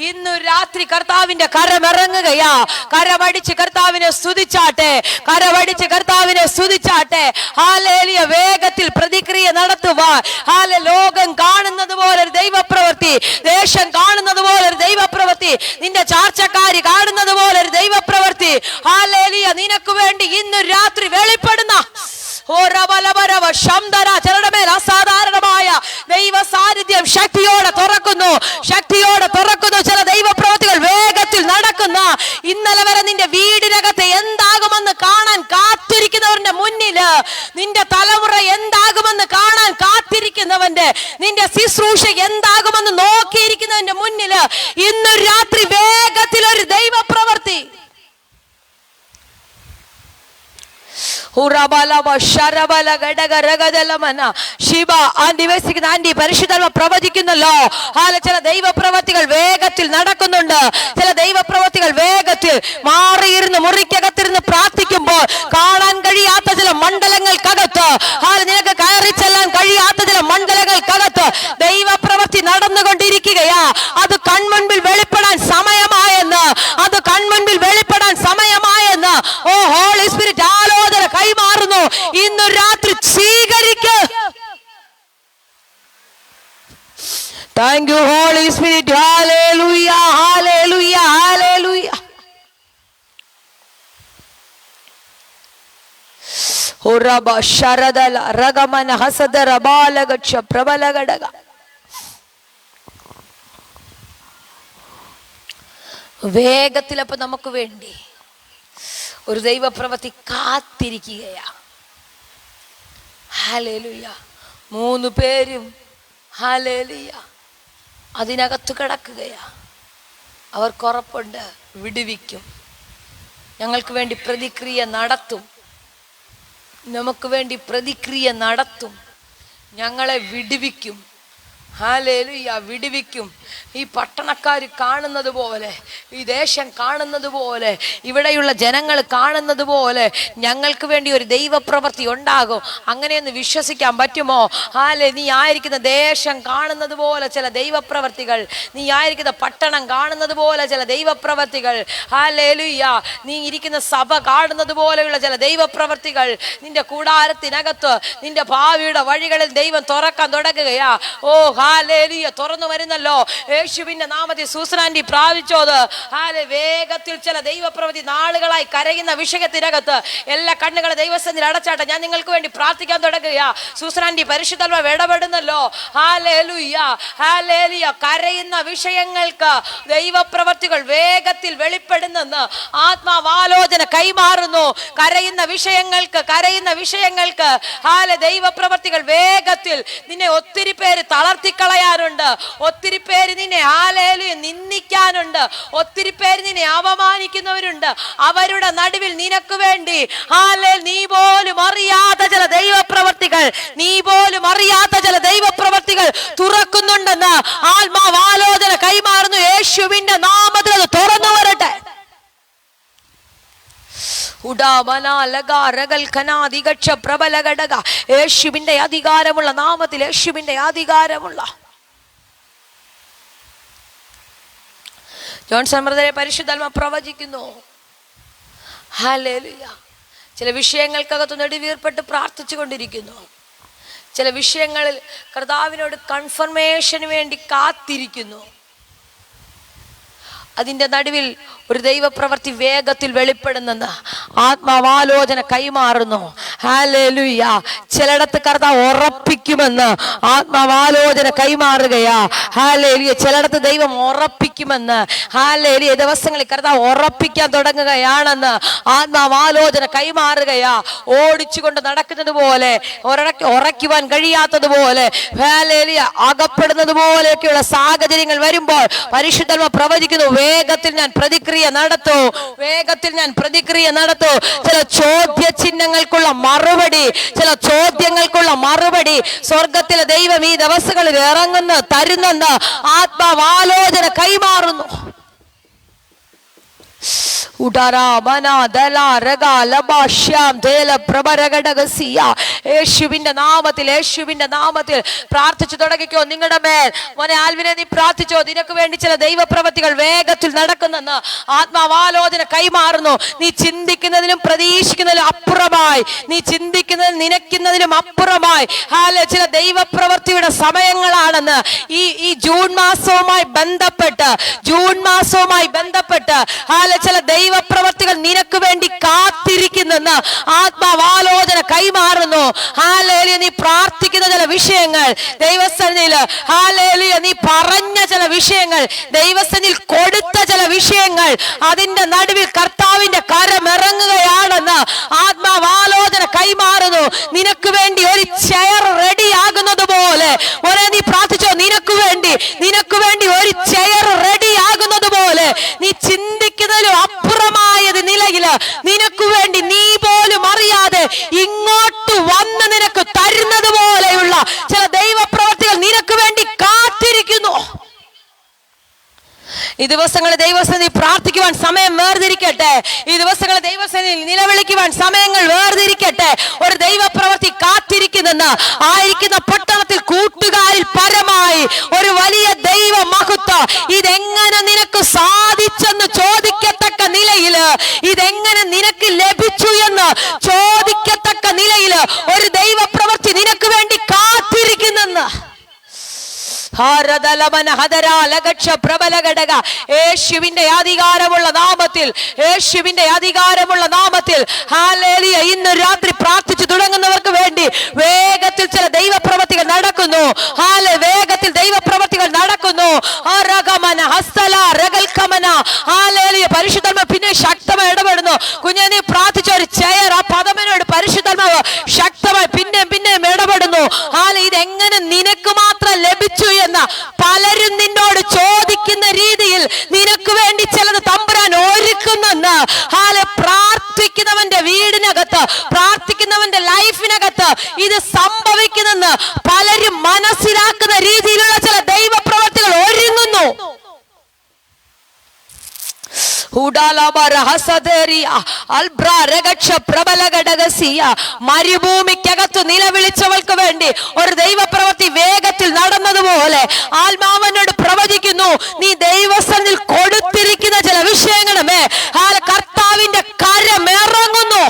ഇന്നു രാത്രി കർത്താവിന്റെ കരമിറങ്ങുകയാ. കരമടിച്ച് കർത്താവിനെ സ്തുതിച്ചാട്ടെ, കരമടിച്ച് കർത്താവിനെ സ്തുതിച്ചാട്ടെ. ഹല്ലേലൂയ. വേഗത്തിൽ പ്രതിക്രിയ നടത്തുവാൻ. ലോകം കാണുന്നത് പോലെ ഒരു ദൈവപ്രവൃത്തി, ദേശം കാണുന്നത് പോലെ ഒരു ദൈവപ്രവൃത്തി, നിന്റെ ചാർച്ചക്കാരി കാണുന്നത് പോലെ ഒരു ദൈവപ്രവൃത്തി ഹല്ലേലൂയ നിനക്ക് വേണ്ടി ഇന്ന് രാത്രി വെളിപ്പെടുന്ന ചിലരുടെ മേൽ അസാധാരണമായ ദൈവ സാന്നിധ്യം ശക്തിയോടെ തുറക്കുന്നു, ശക്തിയോടെ തുറക്കുന്നു. ചില ദൈവപ്രവൃത്തികൾ വേഗത്തിൽ നടക്കുന്ന. ഇന്നലെ വരെ നിന്റെ വീടിനകത്ത് എന്താകുമെന്ന് കാണാൻ കാത്തിരിക്കുന്നവരുടെ മുന്നില്, നിന്റെ തലമുറ എന്താകുമെന്ന് കാണാൻ കാത്തിരിക്കുന്നവന്റെ, നിന്റെ ശുശ്രൂഷ എന്താകുമെന്ന് നോക്കിയിരിക്കുന്നവന്റെ മുന്നില് ഇന്ന് രാത്രി വേഗത്തിൽ ഒരു ദൈവപ്രവൃത്തി. പ്രവചിക്കുന്നല്ലോ. ചില ദൈവപ്രവൃത്തികൾ വേഗത്തിൽ നടക്കുന്നുണ്ട്. ചില ദൈവപ്രവൃത്തികൾ വേഗത്തിൽ മാറിയിരുന്ന് മുറിക്കകത്തിരുന്ന് പ്രാർത്ഥിക്കുമ്പോൾ കാണാൻ കഴിയാത്ത ചില മണ്ഡലങ്ങൾക്കകത്ത്, നിനക്ക് കയറി ചെല്ലാൻ കഴിയാത്ത ചില മണ്ഡലങ്ങൾക്കകത്ത് ദൈവപ്രവൃത്തി നടന്നുകൊണ്ടിരിക്കുകയാ. അത് കൺമുൻപിൽ വെളിപ്പെടാൻ സമയമായെന്ന്, അത് കൺമുൻപിൽ വെളിപ്പെടാൻ സമയമായെന്ന് ഓ ഹോളി സ്പിരിറ്റ് ആലോചന കൈമാറുന്നു. ഇന്ന് രാത്രി സ്വീകരിക്ക്. Thank you Holy Spirit. ഹല്ലേലൂയ, ഹല്ലേലൂയ, ഹല്ലേലൂയ. ഹോറബ ശരദല രഗമന ഹസദര ബാലഗച്ഛ പ്രബലഗടക. വേഗത്തിലപ്പോ നമുക്ക് വേണ്ടി ഒരു ദൈവപ്രവൃത്തി കാത്തിരിക്കുകയാ. ഹല്ലേലൂയ. 3 പേരും ഹല്ലേലൂയ അതിനകത്ത് കിടക്കുകയാ. അവർക്കുറപ്പുണ്ട്, വിടുവിക്കും, ഞങ്ങൾക്ക് വേണ്ടി പ്രതിക്രിയ നടത്തും, നമുക്ക് വേണ്ടി പ്രതിക്രിയ നടത്തും, ഞങ്ങളെ വിടുവിക്കും. ഹല്ലേലൂയ, വിടുവിക്കും. ഈ പട്ടണക്കാർ കാണുന്നത് പോലെ, ഈ ദേശം കാണുന്നത് പോലെ, ഇവിടെയുള്ള ജനങ്ങൾ കാണുന്നത് പോലെ ഞങ്ങൾക്ക് വേണ്ടി ഒരു ദൈവപ്രവൃത്തി ഉണ്ടാകും. അങ്ങനെയൊന്ന് വിശ്വസിക്കാൻ പറ്റുമോ? നീ ആയിരിക്കുന്ന ദേശം കാണുന്നത് പോലെ ചില ദൈവപ്രവൃത്തികൾ, നീ ആയിരിക്കുന്ന പട്ടണം കാണുന്നത് പോലെ ചില ദൈവപ്രവൃത്തികൾ, ഹല്ലേലൂയ നീ ഇരിക്കുന്ന സഭ കാണുന്നത് പോലെയുള്ള ചില ദൈവപ്രവൃത്തികൾ നിന്റെ കൂടാരത്തിനകത്ത്, നിന്റെ ഭാവിയുടെ വഴികളിൽ ദൈവം തുറക്കാൻ തുടങ്ങുകയാ. ഓ ഹല്ലേലൂയ, തുറന്നു വരുന്നല്ലോ. യേശുവിന്റെ നാമത്തിൽ സൂസനാന്റി പ്രാപിച്ചോത്. വേഗത്തിൽ ചില ദൈവപ്രവൃത്തി നാളുകളായി കരയുന്ന വിഷയത്തിനകത്ത് എല്ലാ കണ്ണുകളെ ദൈവസന്നിധിയിൽ അടച്ചാട്ടെ. ഞാൻ നിങ്ങൾക്ക് വേണ്ടി പ്രാർത്ഥിക്കാൻ തുടങ്ങുകയാ. സൂസനാന്റി പരിശുദ്ധാത്മാവ് ഇടപെടുന്നല്ലോ. Hallelujah, hallelujah. കരയുന്ന വിഷയങ്ങൾക്ക് ദൈവപ്രവൃത്തികൾ വേഗത്തിൽ വെളിപ്പെടുന്നെന്ന് ആത്മാവാലോചന കൈമാറുന്നു. കരയുന്ന വിഷയങ്ങൾക്ക് ദൈവപ്രവൃത്തികൾ വേഗത്തിൽ. നിന്നെ ഒത്തിരി പേര് തളർത്തിക്കളയാറുണ്ട്, ഒത്തിരി പേര് നിന്നെ ഹല്ലേലൂയ നിന്ദിക്കാനുണ്ട്, ഒത്തിരി പേര് നിന്നെ അപമാനിക്കുന്നവരുണ്ട്. അവരുടെ നടുവിൽ നിനക്ക് വേണ്ടി നീ പോലും അറിയാത്ത ചില ദൈവപ്രവൃത്തികൾ തുറക്കുന്നുണ്ടെന്ന് ആത്മാവാലോചന കൈമാറുന്നു. യേശുവിന്റെ നാമത്തിൽ അത് തുറന്നു വരട്ടെ. യേശുവിന്റെ അധികാരമുള്ള നാമത്തിൽ, യേശുവിന്റെ അധികാരമുള്ള ജോൺസൺ ബ്രദറെ പരിശുദ്ധാത്മാവ് പ്രവചിക്കുന്നു. ഹല്ലേലൂയ. ചില വിഷയങ്ങൾക്കകത്ത് നെടുവീർപ്പെട്ട് പ്രാർത്ഥിച്ചു കൊണ്ടിരിക്കുന്നു. ചില വിഷയങ്ങളിൽ കർത്താവിനോട് കൺഫർമേഷന് വേണ്ടി കാത്തിരിക്കുന്നു. അതിൻ്റെ നടുവിൽ ഒരു ദൈവപ്രവൃത്തി വേഗത്തിൽ വെളിപ്പെടുന്നെന്ന് ആത്മാവാലോചന കൈമാറുന്നു. ഹല്ലേലൂയ. ചിലയിടത്ത് കർത്താവ് ഉറപ്പിക്കുമെന്ന് ആത്മാവാലോചന കൈമാറുകയാ. ഹല്ലേലൂയ. ചിലയിടത്ത് ദൈവം ഉറപ്പിക്കുമെന്ന്, ഹല്ലേലൂയ, ദിവസങ്ങളിൽ കർത്താവ് ഉറപ്പിക്കാൻ തുടങ്ങുകയാണെന്ന് ആത്മാവാലോചന കൈമാറുകയാ. ഓടിച്ചുകൊണ്ട് നടക്കുന്നത് പോലെ, ഉറയ്ക്കുവാൻ കഴിയാത്തതുപോലെ, ഹല്ലേലൂയ, അകപ്പെടുന്നത് പോലെയൊക്കെയുള്ള സാഹചര്യങ്ങൾ വരുമ്പോൾ പരിശുദ്ധാത്മാവ് പ്രവചിക്കുന്നു, വേഗത്തിൽ ഞാൻ പ്രതിക്രിയ നടത്തൂ, വേഗത്തിൽ ഞാൻ പ്രതിക്രിയ നടത്തൂ. ചില ചോദ്യ ചിഹ്നങ്ങൾക്കുള്ള മറുപടി, ചില ചോദ്യങ്ങൾക്കുള്ള മറുപടി സ്വർഗത്തിലെ ദൈവം ഈ ദിവസങ്ങളിൽ ഇറങ്ങുന്നു, തരുന്നെന്ന് ആത്മാവാലോചന കൈമാറുന്നു. യേശുവിന്റെ നാമത്തിൽ, യേശുവിന്റെ നാമത്തിൽ പ്രാർത്ഥിച്ചു തുടങ്ങിക്കോ. നിങ്ങളുടെ മേൽ മോനെ ആൽവിനെ നീ പ്രാർത്ഥിച്ചോ. നിനക്ക് വേണ്ടി ചില ദൈവപ്രവൃത്തികൾ വേഗത്തിൽ നടക്കുന്നെന്ന് ആത്മാവാലോചന കൈമാറുന്നു. നീ ചിന്തിക്കുന്നതിലും പ്രതീക്ഷിക്കുന്നതിലും അപ്പുറമായി, നീ ചിന്തിക്കുന്നതിലും നിനക്കുന്നതിലും അപ്പുറമായി ചില ദൈവപ്രവൃത്തിയുടെ സമയങ്ങളാണെന്ന് ഈ ജൂൺ മാസവുമായി ബന്ധപ്പെട്ട് ചില ദൈവപ്രവർത്തികൾ നിനക്ക് വേണ്ടി കാത്തിരിക്കുന്നെന്ന് ആത്മാവാലോചന കൈമാറുന്നു. ഹല്ലേലൂയ. നീ പ്രാർത്ഥിക്കുന്ന ചില വിഷയങ്ങൾ ദൈവസന്നിധിയിൽ, ഹല്ലേലൂയ, നീ പറഞ്ഞ ചില വിഷയങ്ങൾ, ദൈവസന്നിധിയിൽ കൊടുത്ത ചില വിഷയങ്ങൾ, അതിന്റെ നടുവിൽ കർത്താവിന്റെ കരം ഇറങ്ങുകയാണെന്ന് ആത്മാവാലോചന കൈമാറുന്നു. നിനക്ക് വേണ്ടി ഒരു ചെയർ റെഡി ആകുന്നത് പോലെ നീ പ്രാർത്ഥിച്ചോ. നിനക്ക് വേണ്ടി ഒരു ചെയർ റെഡി ആകുന്നത് പോലെ, നീ ചിന്തിക്കുന്നതിലും അപ്പുറമായത് നിലയിൽ നിനക്ക് വേണ്ടി നീ പോലും അറിയാതെ ഇങ്ങോട്ട് വന്ന് നിനക്ക് തരുന്നത് പോലെയുള്ള ചില ദൈവപ്രവൃത്തികൾ നിനക്ക് വേണ്ടി കാത്തിരിക്കുന്നു. ഈ ദിവസങ്ങളിൽ ദൈവസന്നിധി പ്രാർത്ഥിക്കുവാൻ സമയം വേർതിരിക്കട്ടെ. ഈ ദിവസങ്ങളിൽ ദൈവസന്നിധിയിൽ നിലവിളിക്കുവാൻ സമയങ്ങൾ വേർതിരിക്കട്ടെ. ഒരു ദൈവപ്രവൃത്തി കാത്തിരിക്കുന്നെന്ന് ആയിരിക്കുന്ന പട്ടണത്തിൽ കൂട്ടുകാരിൽ പരമായി ഒരു വലിയ ദൈവ മഹത്വം, ഇതെങ്ങനെ നിനക്ക് സാധിച്ചെന്ന് ചോദിക്കത്തക്ക നിലയിൽ, ഇതെങ്ങനെ നിനക്ക് ലഭിച്ചു എന്ന് ചോദിക്കത്തക്ക നിലയിൽ ഒരു ദൈവപ്രവൃത്തി നിനക്ക് വേണ്ടി കാത്തിരിക്കുന്നെന്ന്. യേശുവിന്റെ അധികാരമുള്ള നാമത്തിൽ, യേശുവിന്റെ അധികാരമുള്ള നാമത്തിൽ ഹല്ലേലൂയ. ഇന്ന് രാത്രി പ്രാർത്ഥിച്ചു തുടങ്ങുന്നവർക്ക് വേണ്ടി വേഗത്തിൽ ചില ദൈവപ്രവൃത്തികൾ നടക്കുന്നു. വേഗത്തിൽ ദൈവപ്രവൃത്തികൾ നടക്കുന്നു. പരിശുദ്ധാത്മാവ് പിന്നെ ശക്തമായി ഇടപെടുന്നു. കുഞ്ഞെ നീ പ്രാർത്ഥിച്ച ഒരു ചെയർ, ആ പദമനോട് പരിശുദ്ധാത്മാവ് ശക്തമായി പിന്നെയും ഇടപെടുന്നു. ഇതെങ്ങനെ നിനക്ക് മാത്രം ലഭിച്ചു എന്ന് പലരും നിന്നോട് ചോദിക്കുന്ന രീതിയിൽ നിനക്ക് വേണ്ടി ചിലത് തമ്പുരാൻ ഒരുക്കുന്നെന്ന്. പ്രാർത്ഥിക്കുന്നവന്റെ വീടിനകത്ത്, പ്രാർത്ഥിക്കുന്നവന്റെ ലൈഫിനകത്ത് ഇത് സംഭവിക്കുന്നെന്ന് പലരും മനസ്സിലാക്കുന്ന രീതിയിലുള്ള ചില ദൈവപ്രവൃത്തികൾ ഒരുങ്ങുന്നു. മരുഭൂമിക്കകത്ത് നിലവിളിച്ചവൾക്ക് വേണ്ടി ഒരു ദൈവപ്രവൃത്തി വേഗത്തിൽ നടന്നതുപോലെ ആത്മാവനോട് പ്രവചിക്കുന്നു, നീ ദൈവസന്നിധിയിൽ കൊടുത്തിരിക്കുന്ന ചില വിഷയങ്ങളുമേ കർത്താവിന്റെ കരം ഇറങ്ങുന്നു.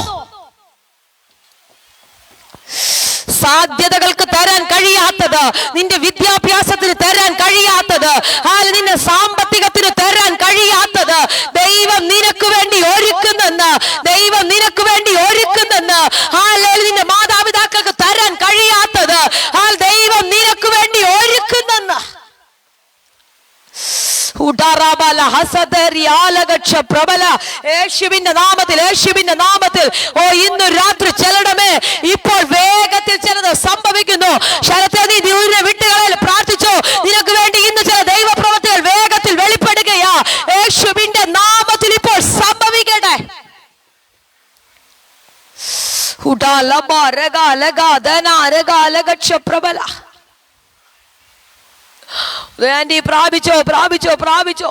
സാധ്യതകൾക്ക് തരാൻ കഴിയാത്തത്, നിന്റെ വിദ്യാഭ്യാസത്തിന് തരാൻ കഴിയാത്തത്, നിന്റെ സാമ്പത്തികത്തിന് തരാൻ കഴിയാത്തത് ദൈവം നിനക്ക് വേണ്ടി ഒരുക്കുന്നെന്ന്, ദൈവം നിനക്ക് വേണ്ടി ഒരുക്കുന്നെന്ന്. നിന്റെ മാതാപിതാക്കൾക്ക് തരാൻ കഴിയാത്തത് ദൈവം നിനക്ക് വേണ്ടി ഒരുക്കുന്നെന്ന്. യേശുവിന്റെ നാമത്തിൽ, യേശുവിന്റെ നാമത്തിൽ ഇന്ന് രാത്രി ചെല്ലണമേ. ഇപ്പോൾ വേഗത്തിൽ ചിലത് സംഭവിക്കുന്നു. ശരത്തെ നീ ദൂരെ വിട്ടുകളിൽ പ്രാർത്ഥിച്ചോ. നിനക്ക് വേണ്ടി ഇന്ന് ചില ദൈവപ്രവൃത്തികൾ വേഗത്തിൽ വെളിപ്പെടുകയാ. യേശുവിന്റെ നാമത്തിൽ ഇപ്പോൾ സംഭവിക്കട്ടെ. പ്രാപിച്ചോ.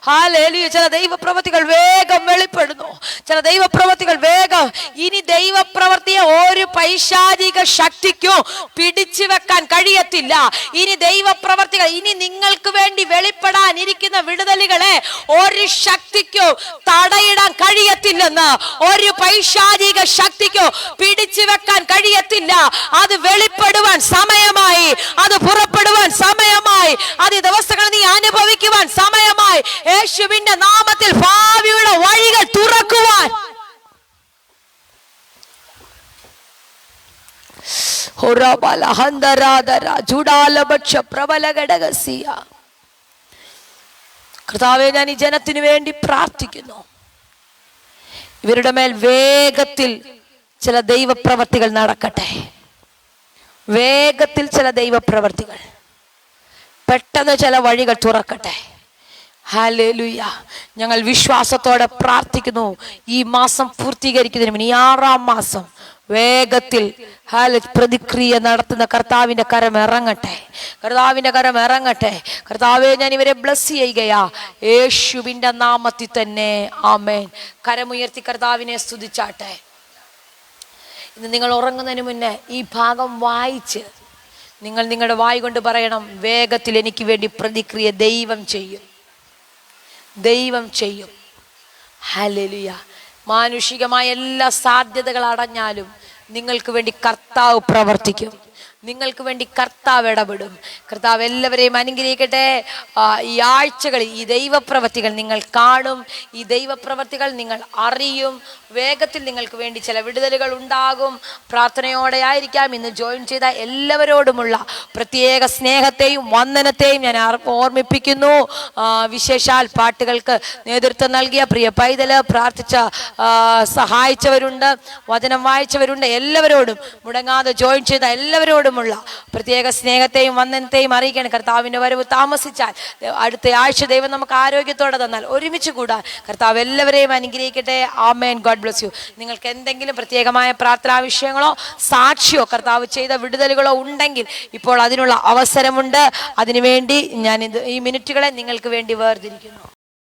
ഹല്ലേലൂയ. ചില ദൈവപ്രവൃത്തികൾ വേഗം വെളിപ്പെടുന്നു. ചില ദൈവപ്രവൃത്തികൾ വേഗം. ഇനി ദൈവപ്രവൃത്തിയെ ഒരു പൈശാചിക ശക്തിക്കോ പിടിച്ചു വെക്കാൻ കഴിയത്തില്ല. ഇനി ദൈവപ്രവൃത്തികൾ, ഇനി നിങ്ങൾക്ക് വേണ്ടി വെളിപ്പെടാനിരിക്കുന്ന വിടുതലുകളെ ഒരു ശക്തിക്കോ തടയിടാൻ കഴിയത്തില്ലെന്ന്, ഒരു പൈശാചിക ശക്തിക്കോ പിടിച്ചു വെക്കാൻ കഴിയത്തില്ല. അത് വെളിപ്പെടുവാൻ സമയമായി, അത് പുറപ്പെടുവാൻ സമയമായി, അത് ദിവസങ്ങൾ നീ അനുഭവിക്കുവാൻ സമയമായി. യേശുവിന്റെ നാമത്തിൽ ഭാവിയുടെ വഴികൾ തുറക്കുവാൻ കർത്താവേ, ഞാൻ ഈ ജനത്തിനു വേണ്ടി പ്രാർത്ഥിക്കുന്നു. ഇവരുടെ മേൽ വേഗത്തിൽ ചില ദൈവപ്രവർത്തികൾ നടക്കട്ടെ. വേഗത്തിൽ ചില ദൈവപ്രവർത്തികൾ, പെട്ടെന്ന് ചില വഴികൾ തുറക്കട്ടെ. ഹല്ലേലൂയ. ഞങ്ങൾ വിശ്വാസത്തോടെ പ്രാർത്ഥിക്കുന്നു. ഈ മാസം പൂർത്തീകരിക്കുന്നതിന് മുന്നേ, ഈ 6-ാം മാസം വേഗത്തിൽ പ്രതിക്രിയ നടത്തുന്ന കർത്താവിന്റെ കരം ഇറങ്ങട്ടെ. കർത്താവിന്റെ കരം ഇറങ്ങട്ടെ. കർത്താവെ, ഞാൻ ഇവരെ ബ്ലസ് ചെയ്യുകയാ യേശുവിന്റെ നാമത്തിൽ തന്നെ. ആമേൻ. കരമുയർത്തി കർത്താവിനെ സ്തുതിച്ചാട്ടെ. ഇന്ന് നിങ്ങൾ ഉറങ്ങുന്നതിന് മുന്നേ ഈ ഭാഗം വായിച്ച് നിങ്ങൾ നിങ്ങളുടെ വായ് കൊണ്ട് പറയണം, വേഗത്തിൽ എനിക്ക് വേണ്ടി പ്രതിക്രിയ ദൈവം ചെയ്യും, ദൈവം ചെയ്യും. ഹല്ലേലൂയ. മാനുഷികമായ എല്ലാ സാധ്യതകൾ അടഞ്ഞാലും നിങ്ങൾക്ക് വേണ്ടി കർത്താവ് പ്രവർത്തിക്കും. നിങ്ങൾക്ക് വേണ്ടി കർത്താവ് ഇടപെടും. കർത്താവ് എല്ലാവരെയും അനുഗ്രഹിക്കട്ടെ. ഈ ആഴ്ചകളിൽ ഈ ദൈവപ്രവൃത്തികൾ നിങ്ങൾ കാണും, ഈ ദൈവപ്രവൃത്തികൾ നിങ്ങൾ അറിയും. വേഗത്തിൽ നിങ്ങൾക്ക് വേണ്ടി ചില വിടുതലുകൾ ഉണ്ടാകും. പ്രാർത്ഥനയോടെ ആയിരിക്കാം. ഇന്ന് ജോയിൻ ചെയ്ത എല്ലാവരോടുമുള്ള പ്രത്യേക സ്നേഹത്തെയും വന്ദനത്തെയും ഞാൻ ഓർമ്മിപ്പിക്കുന്നു. വിശേഷാൽ പാട്ടുകൾക്ക് നേതൃത്വം നൽകിയ പ്രിയ പൈതല്, പ്രാർത്ഥിച്ച സഹായിച്ചവരുണ്ട്, വചനം വായിച്ചവരുണ്ട്. എല്ലാവരോടും, മുടങ്ങാതെ ജോയിൻ ചെയ്ത എല്ലാവരോടുമുള്ള പ്രത്യേക സ്നേഹത്തെയും വന്ദനത്തെയും അറിയിക്കണം. കർത്താവിന്റെ വരവ് താമസിച്ചാൽ അടുത്ത ആഴ്ച ദൈവം നമുക്ക് ആരോഗ്യത്തോടെ തന്നാൽ ഒരുമിച്ച് കൂടാൻ കർത്താവ് എല്ലാവരെയും അനുഗ്രഹിക്കട്ടെ. ആമേൻ. God bless you. നിങ്ങൾക്ക് എന്തെങ്കിലും പ്രത്യേകമായ പ്രാർത്ഥനാ വിഷയങ്ങളോ സാക്ഷിയോ കർത്താവ് ചെയ്ത വിടുതലുകളോ ഉണ്ടെങ്കിൽ ഇപ്പോൾ അതിനുള്ള അവസരമുണ്ട്. അതിനുവേണ്ടി ഞാൻ ഈ മിനിറ്റുകളെ നിങ്ങൾക്ക് വേണ്ടി വേർതിരിക്കുന്നു.